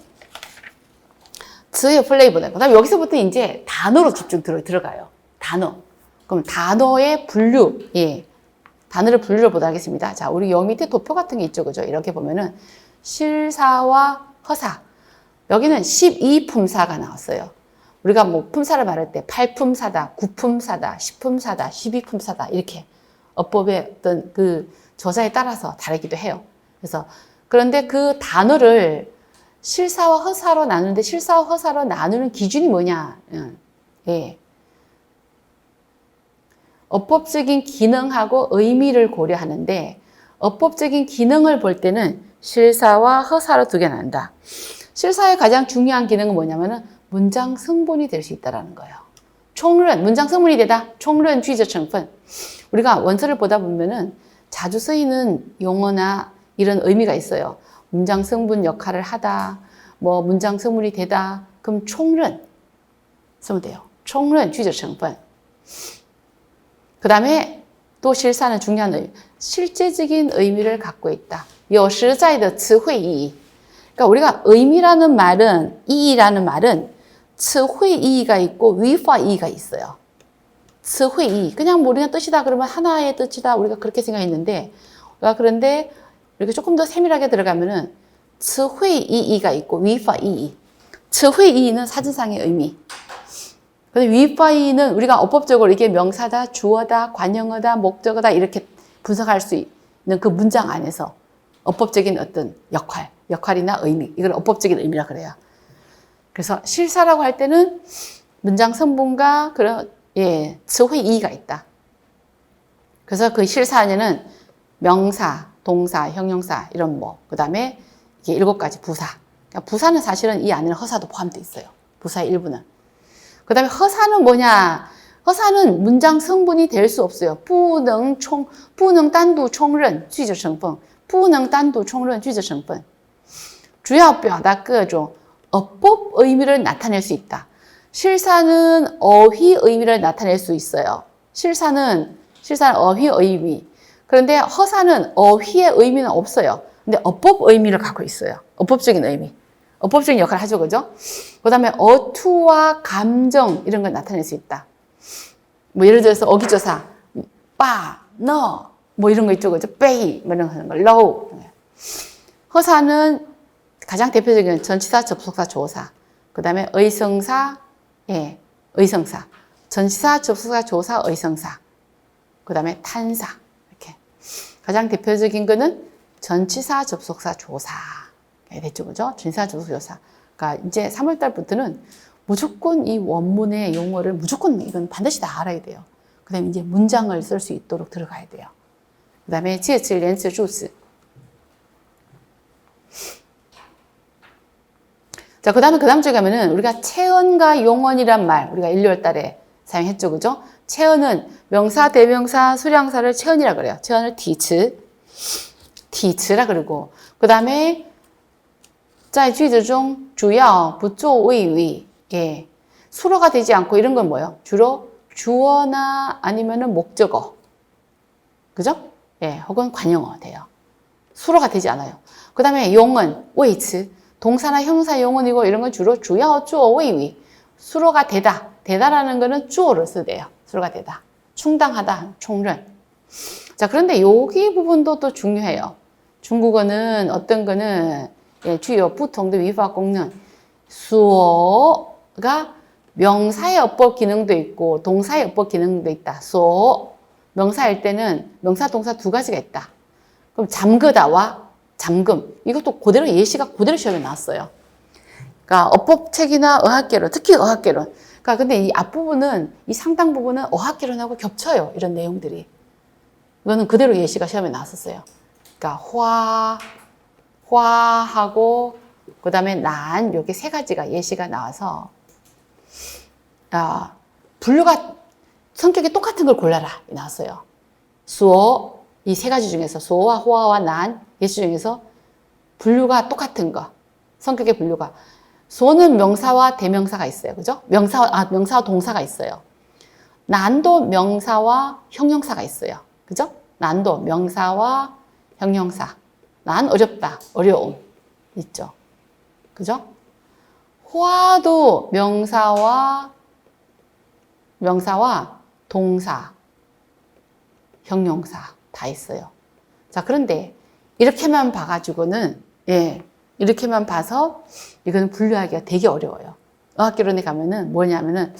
즈의 플레이보다. 그 다음에 여기서부터 이제 단어로 집중 들어가요. 단어. 그럼 단어의 분류. 예. 단어를 분류를 보도록 하겠습니다. 자, 우리 여기 밑에 도표 같은 게 있죠. 그죠? 이렇게 보면은 실사와 허사. 여기는 12품사가 나왔어요. 우리가 뭐 품사를 말할 때 8품사다, 9품사다, 10품사다, 12품사다 이렇게 어법의 어떤 그 저자에 따라서 다르기도 해요. 그래서 그런데 그 단어를 실사와 허사로 나누는데 실사와 허사로 나누는 기준이 뭐냐? 예. 어법적인 기능하고 의미를 고려하는데 어법적인 기능을 볼 때는 실사와 허사로 두 개 나눈다. 실사의 가장 중요한 기능은 뭐냐면은 문장 성분이 될 수 있다는 거예요. 총론, 문장 성분이 되다. 총론 취저成分. 우리가 원서를 보다 보면은 자주 쓰이는 용어나 이런 의미가 있어요. 문장 성분 역할을 하다, 뭐 문장 성분이 되다. 그럼 총론 쓰면 돼요. 총론 취저 成分. 그 다음에 또 실사는 중요한 의미, 실제적인 의미를 갖고 있다. 有实在的词汇意义. 그러니까 우리가 의미라는 말은, 이의라는 말은 词汇 이의가 있고 위파 이의가 있어요. 词汇 이의. 그냥 뭐 우리가 뜻이다 그러면 하나의 뜻이다. 우리가 그렇게 생각했는데, 그런데 이렇게 조금 더 세밀하게 들어가면은 词汇 이의가 있고 위파 이의. 词汇 이의는 사전상의 의미. 근데 위파 이의는 우리가 어법적으로 이게 명사다, 주어다, 관형어다, 목적어다 이렇게 분석할 수 있는 그 문장 안에서 어법적인 어떤 역할이나 의미, 이걸 어법적인 의미라 그래요. 그래서 실사라고 할 때는 문장 성분과 그런 词汇 이의가 있다. 그래서 그 실사 안에는 명사, 동사, 형용사 이런 뭐, 그 다음에 이게 7가지 부사. 그러니까 부사는 사실은 이 안에는 허사도 포함되어 있어요. 부사의 일부는. 그 다음에 허사는 뭐냐? 허사는 문장 성분이 될 수 없어요. 不能单独充任句子成分，不能单独充任句子成分。主要表达各种 어법 의미를 나타낼 수 있다. 실사는 어휘 의미를 나타낼 수 있어요. 실사는 어휘 의미. 그런데 허사는 어휘의 의미는 없어요. 근데 어법 의미를 갖고 있어요. 어법적인 의미. 어법적인 역할을 하죠. 그죠? 그 다음에 어투와 감정 이런 걸 나타낼 수 있다. 뭐 예를 들어서 어기조사 빠, 너 뭐 이런 거 있죠. 그죠? 빼이 뭐 이런 거 로우. 허사는 가장 대표적인 전치사, 접속사, 조사. 그 다음에 의성사, 의성사. 전치사, 접속사, 조사, 의성사. 그 다음에 탄사. 이렇게. 가장 대표적인 거는 전치사, 접속사, 조사. 됐죠, 그죠? 전치사, 접속사, 조사. 그러니까 이제 3월달부터는 무조건 이 원문의 용어를 무조건 이건 반드시 다 알아야 돼요. 그 다음에 이제 문장을 쓸 수 있도록 들어가야 돼요. 그 다음에 介词, 连词, 助词. 자, 그 다음 주에 가면은 우리가 체언과 용언이란 말, 우리가 1월 달에 사용했죠. 그죠? 체언은 명사, 대명사, 수량사를 체언이라 그래요. 체언을 티츠라 그러고. 그 다음에 在句子中主要不作谓语. 예. 수로가 되지 않고 이런 건 뭐예요? 주로 주어나 아니면은 목적어. 그죠? 예. 혹은 관용어 돼요. 수로가 되지 않아요. 그 다음에 용언, 谓词. 동사나 형사 용언이고 이런 건 주로 주요, 주어, 웨이위. 수로가 되다. 되다라는 거는 주어를 쓰대요. 수로가 되다. 충당하다, 총론. 자, 그런데 여기 부분도 또 중요해요. 중국어는 어떤 거는 주요, 不同的语法功能. 수어가 명사의 어법 기능도 있고 동사의 어법 기능도 있다. 소 명사일 때는 명사 동사 두 가지가 있다. 그럼 잠그다와 잠금 이것도 그대로 예시가 그대로 시험에 나왔어요. 그러니까 어법책이나 어학개론 특히 어학개론 그러니까 근데 이 앞부분은 이 상당 부분은 어학개론하고 겹쳐요. 이런 내용들이 이거는 그대로 예시가 시험에 나왔었어요. 그러니까 화하고 그 다음에 난 이렇게 세 가지가 예시가 나와서 분류가 성격이 똑같은 걸 골라라 나왔어요. 수어 이 세 가지 중에서 수어와 호화와 난 예시 중에서 분류가 똑같은 거 성격의 분류가 수어는 명사와 대명사가 있어요. 그죠? 명사와 동사가 있어요. 난도 명사와 형용사가 있어요. 그죠? 난도 명사와 형용사 난 어렵다 어려움 있죠. 그죠? 호화도 명사와 동사, 형용사 다 있어요. 자, 그런데 이렇게만 봐가지고는 이렇게만 봐서 이거는 분류하기가 되게 어려워요. 어학개론에 가면은 뭐냐면은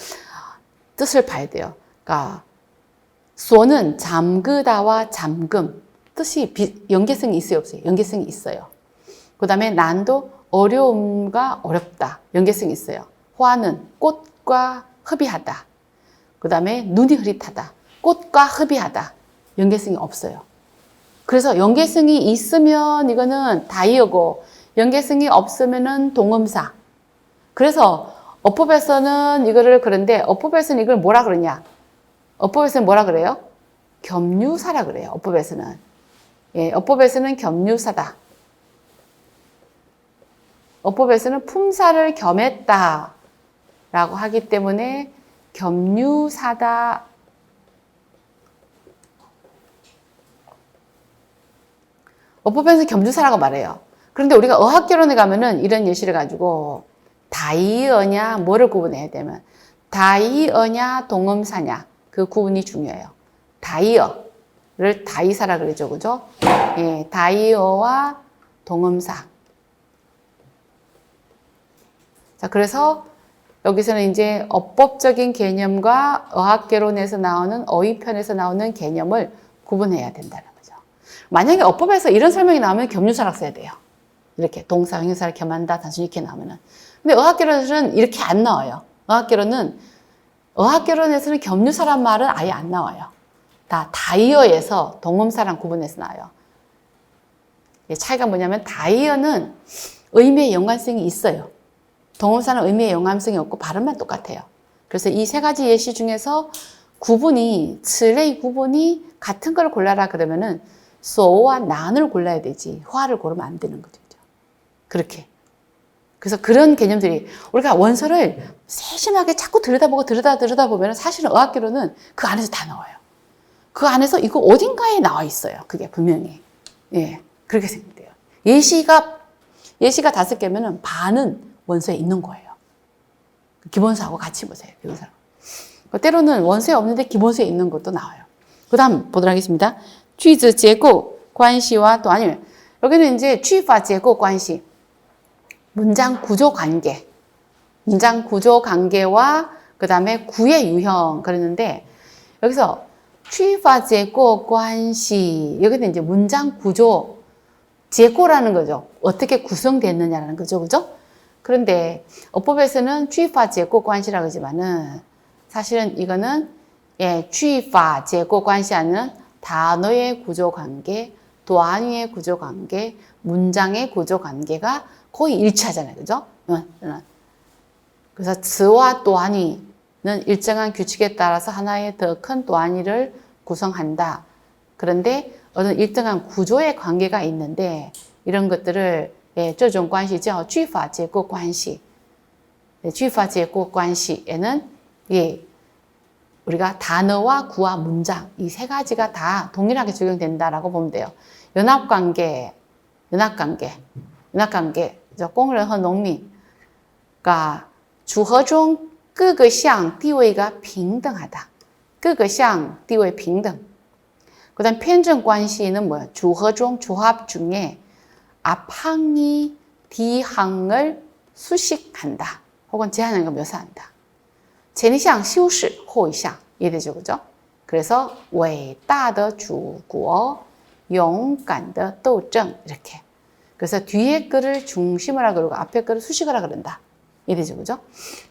뜻을 봐야 돼요. 그러니까 수어는 잠그다와 잠금 뜻이 연계성이 있어요, 없어요? 연계성이 있어요. 그 다음에 난도 어려움과 어렵다. 연계성이 있어요. 화는 꽃과 흡이하다. 그 다음에 눈이 흐릿하다. 꽃과 흡이하다. 연계성이 없어요. 그래서 연계성이 있으면 이거는 다이어고 연계성이 없으면은 동음사. 그래서 어법에서는 이거를 그런데 어법에서는 이걸 뭐라 그러냐? 어법에서는 뭐라 그래요? 겸유사라 그래요. 어법에서는. 어법에서는 겸유사다. 어법에서는 품사를 겸했다 라고 하기 때문에 겸유사다. 어법에서는 겸유사라고 말해요. 그런데 우리가 어학개론에 가면은 이런 예시를 가지고 다이어냐 뭐를 구분해야 되면 다이어냐 동음사냐 그 구분이 중요해요. 다이어를 다이사라 그러죠. 그죠? 다이어와 동음사. 자, 그래서 여기서는 이제 어법적인 개념과 어학개론에서 나오는 어휘편에서 나오는 개념을 구분해야 된다는 거죠. 만약에 어법에서 이런 설명이 나오면 겸유사라고 써야 돼요. 이렇게 동사, 형용사를 겸한다, 단순히 이렇게 나오면은. 근데 어학개론에서는 이렇게 안 나와요. 어학개론에서는 겸유사란 말은 아예 안 나와요. 다 다이어에서 동음사랑 구분해서 나와요. 차이가 뭐냐면 다이어는 의미의 연관성이 있어요. 동음사는 의미의 연관성이 없고 발음만 똑같아요. 그래서 이 세 가지 예시 중에서 츠레이 구분이 같은 걸 골라라 그러면은 소와 난을 골라야 되지 화를 고르면 안 되는 거죠. 그렇게. 그래서 그런 개념들이 우리가 원서를 세심하게 자꾸 들여다보면 사실은 어학개론은 그 안에서 다 나와요. 그 안에서 이거 어딘가에 나와 있어요. 그게 분명히. 그렇게 생각돼요. 예시가 5개면은 반은 원서에 있는 거예요. 기본서하고 같이 보세요. 기본서. 때로는 원서에 없는데 기본서에 있는 것도 나와요. 그 다음 보도록 하겠습니다. 句子结构关系와 또 아니면 여기는 이제 句法结构关系 문장 구조 관계. 문장 구조 관계와 그 다음에 구의 유형 그랬는데 여기서 句法结构关系 여기는 이제 문장 구조结构라는 거죠. 어떻게 구성됐느냐라는 거죠. 그죠? 그런데 어법에서는 句法结构关系라고 하지만은 사실은 이거는 句法结构关系하는 단어의 구조 관계, 단위의 구조 관계, 문장의 구조 관계가 거의 일치하잖아요. 그죠? 그래서 즈와 또한이는 일정한 규칙에 따라서 하나의 더 큰 또한이를 구성한다. 그런데 어떤 일정한 구조의 관계가 있는데 이런 것들을 这种关系叫句法结构关系. 句法结构关系에는 우리가 단어와 구와 문장 이 세 가지가 다 동일하게 적용된다라고 보면 돼요. 연합관계, 工人和农民 그러니까组合中各个项地位가平等하다. 各个项地位平等. 그다음 편전 관계는 뭐야? 조합 중에 앞항이 뒤항을 수식한다. 혹은 제한하는 걸 묘사한다. 前一项修饰后一项 이해되죠, 그죠? 그래서 伟大的祖国勇敢的斗争 이렇게. 그래서 뒤에 거를 중심으로 그러고 앞에 거를 수식하라 그런다. 이해되죠, 그죠?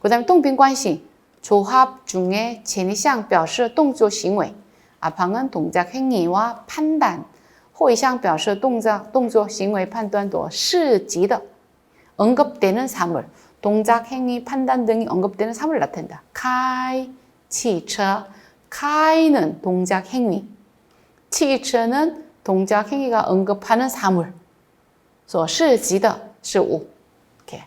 그 다음에 动宾关系 조합 중에 前一项表示动作行为 앞항은 동작 행위와 판단 后一项表示动作行为判断도涉及的 언급되는 사물 동작, 행위, 판단 등이 언급되는 사물을 나타낸다. 카이,汽车. 카이는 동작, 행위. 汽车는 동작, 행위가 언급하는 사물. 所涉及的事物. 이렇게.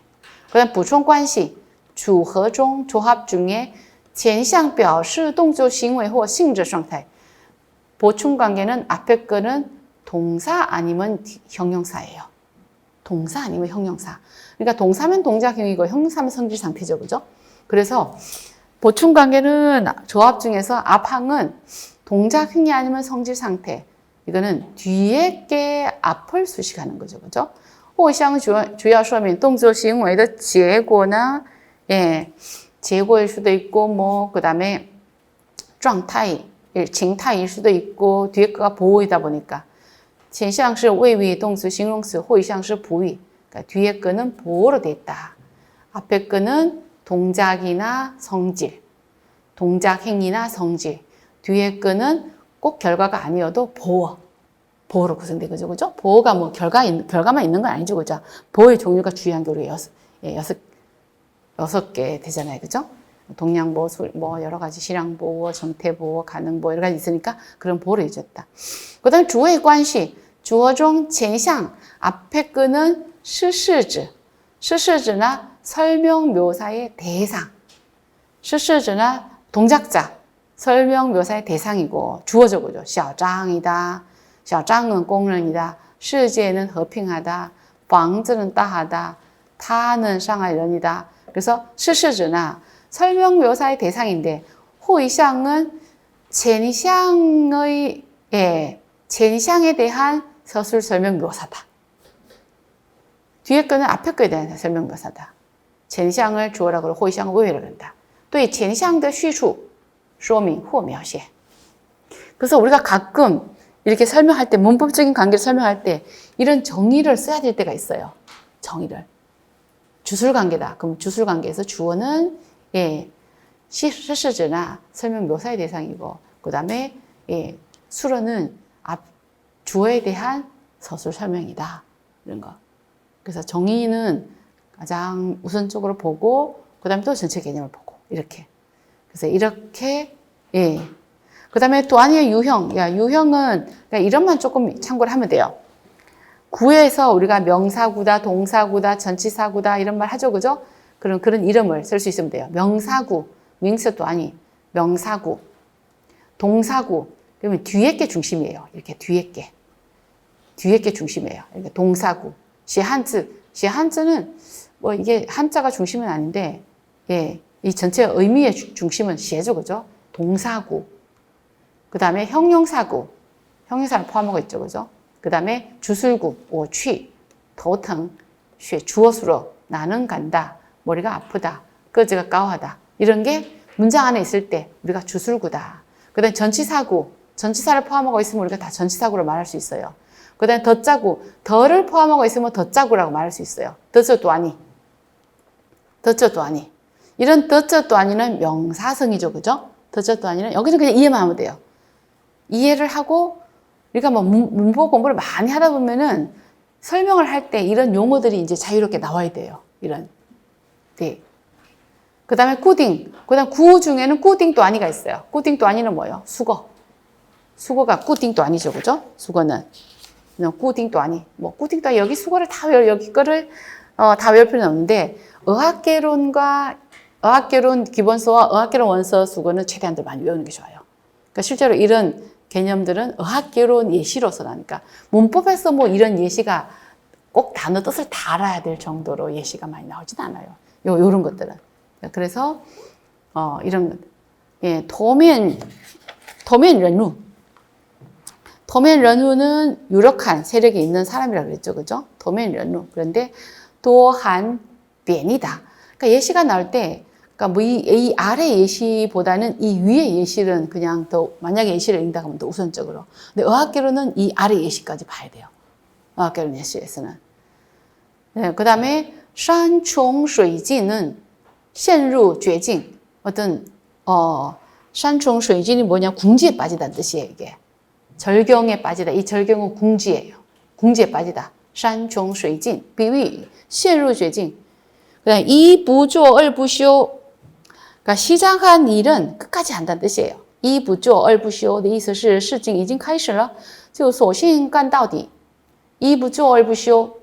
그다음 补充关系.组合中, 조합 중에 前项表示动作行为或性质状态. 보충 관계는 앞에 거는 동사 아니면 형용사예요. 동사 아니면 형용사. 그러니까 동사면 동작 행위고 형용사면 성질 상태죠. 그죠? 그래서 보충 관계는 조합 중에서 앞항은 동작 행위 아니면 성질 상태. 이거는 뒤에 게 앞을 수식하는 거죠. 그죠? 后项主要说明动作行为的结果呢, 예,结果일 수도 있고, 뭐, 그 다음에 状态, 징타일 수도 있고, 뒤에 거가 보호이다 보니까. 前项是谓语动词形容词后一项是补语 그러니까 뒤에 거는 보호로 돼 있다. 앞에 거는 동작이나 성질, 동작 행위나 성질. 뒤에 거는 꼭 결과가 아니어도 보호로 구성된 거죠, 그죠? 보호가 뭐 결과만 있는 건 아니죠, 그죠? 보호의 종류가 주요한 게 우리 여섯 개 되잖아요, 그죠? 동량보호, 뭐 여러 가지 실량보호, 정태보호, 가능보호 여러 가지 있으니까 그런 보호를 해줬다. 그 다음에 주어의 관시, 주어 중前项 앞에 거는 是事指, 是事指나 설명 묘사의 대상, 是事指나 동작자, 설명 묘사의 대상이고 주어죠, 그죠? 小张이다, 小张은 공연이다, 世界는和平하다, 房子는 따하다, 他는上海人이다. 그래서 是事指나 설명 묘사의 대상인데 后一项은 前一项의 예, 前一项에 대한 서술 설명 묘사다. 뒤에 거는 앞에 거에 대한 설명 묘사다. 前一项을 주어라고 하고 后一项을谓语라고 한다. 对前项的叙述说明或描写. 그래서 우리가 가끔 이렇게 설명할 때 문법적인 관계를 설명할 때 이런 정의를 써야 될 때가 있어요. 정의를. 주술관계다. 그럼 주술관계에서 주어는 예, 시시즈나 설명 묘사의 대상이고 그 다음에 예, 수어는 주어에 대한 서술 설명이다. 이런 거. 그래서 정의는 가장 우선적으로 보고 그 다음에 또 전체 개념을 보고 이렇게. 그래서 이렇게 예. 그 다음에 또 아니에요. 유형. 야, 유형은 그냥 이름만 조금 참고를 하면 돼요. 구에서 우리가 명사구다, 동사구다, 전치사구다 이런 말 하죠. 그죠? 그런 이름을 쓸 수 있으면 돼요. 명사구, 명사도 아니, 명사구, 동사구. 그러면 뒤에 게 중심이에요. 이렇게 뒤에 게 중심이에요. 이렇게 동사구. 시한즈는 뭐 이게 한자가 중심은 아닌데, 예, 이 전체 의미의 중심은 시죠, 그죠? 동사구. 그 다음에 형용사구, 형용사를 포함하고 있죠, 그죠? 그 다음에 주술구, 我去, 头疼, 주어수로 나는 간다, 머리가 아프다, 끄지가 까워하다. 이런 게 문장 안에 있을 때 우리가 주술구다. 그 다음에 전치사구, 전치사를 포함하고 있으면 우리가 다 전치사구로 말할 수 있어요. 그 다음에 덧자구, 더를 포함하고 있으면 덧자구라고 말할 수 있어요. 더저도 아니. 이런 더저도 아니는 명사성이죠, 그죠? 더저도 아니는 여기는 그냥 이해만 하면 돼요. 이해를 하고 우리가 뭐 문법 공부를 많이 하다 보면은 설명을 할 때 이런 용어들이 이제 자유롭게 나와야 돼요. 이런. 네. 그 다음에 꾸딩. 그 다음 구어 중에는 꾸딩도 아니가 있어요. 꾸딩도 아니는 뭐예요? 수거. 수거가 꾸딩도 아니죠, 그죠? 수거는. 꾸딩도 아니. 뭐 꾸딩도 아니. 여기 수거를 여기 거를 다 외울 필요는 없는데 어학개론 기본서와 어학개론 원서 수거는 최대한 더 많이 외우는 게 좋아요. 그러니까 실제로 이런 개념들은 어학개론 예시로서 나니까 문법에서 뭐 이런 예시가 꼭 단어 뜻을 다 알아야 될 정도로 예시가 많이 나오진 않아요. 요런 것들은. 그래서 이런 예, 도면 런루. 도면 런루는 유력한 세력이 있는 사람이라고 그랬죠. 그죠? 도면 런루. 그런데 또한 변이다. 그러니까 예시가 나올 때 그러니까 뭐 이 아래 예시보다는 이 위에 예시는 그냥 더 만약에 예시를 읽는다 하면 더 우선적으로. 근데 어학계로는 이 아래 예시까지 봐야 돼요. 어학계로 예시에서는. 네, 그다음에山穷水尽은 陷入绝境. 어떤山穷水尽이 뭐냐? 궁지에 빠지다는 뜻이에요, 이게. 절경에 빠지다. 이 절경은 궁지예요. 궁지에 빠지다. 山穷水尽. 비위 陷入绝境. 그다음에 一不做二不休. 그러니까 시작한 일은 끝까지 한다는 뜻이에요. 一不做二不休的意思是事情已经开始了就索性干到底一不做二不休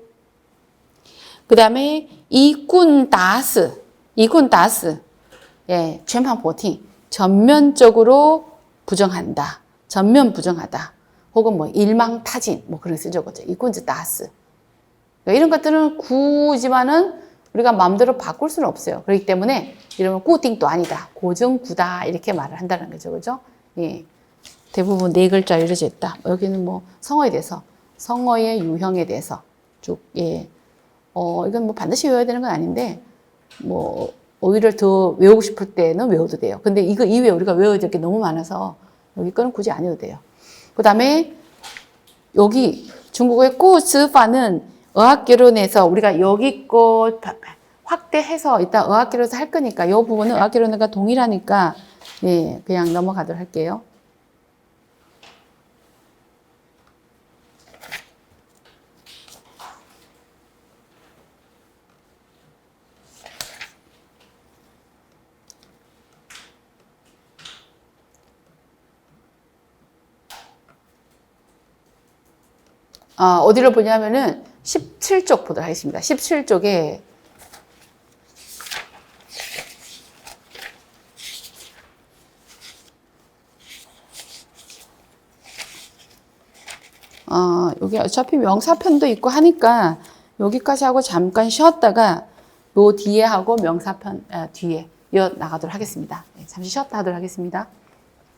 그 다음에 이꾼 다스 예,全盘 버팅 전면적으로 부정한다. 전면 부정하다. 혹은 뭐 일망타진 뭐 그런 쓰죠. 이꾼 다스 그러니까 이런 것들은 구지만은 우리가 마음대로 바꿀 수는 없어요. 그렇기 때문에 이러면 꾸띵도 아니다. 고정구다. 이렇게 말을 한다는 거죠. 그죠? 예. 대부분 네 글자 이루어져 있다. 여기는 뭐 성어에 대해서, 성어의 유형에 대해서 쭉, 예. 이건 뭐 반드시 외워야 되는 건 아닌데, 뭐, 오히려 더 외우고 싶을 때는 외워도 돼요. 근데 이거 이외에 우리가 외워야 될 게 너무 많아서 여기 거는 굳이 안 외워도 돼요. 그 다음에 여기 중국어의 꾸즈파는 어학개론에서 우리가 여기 거 확대해서 이따 어학개론에서 할 거니까 이 부분은 어학개론과 동일하니까 예, 그냥 넘어가도록 할게요. 어디를 보냐면은 17쪽 보도록 하겠습니다. 17쪽에 여기 어차피 명사편도 있고 하니까 여기까지 하고 잠깐 쉬었다가 요 뒤에 하고 명사편 뒤에 이어 나가도록 하겠습니다. 잠시 쉬었다 하도록 하겠습니다.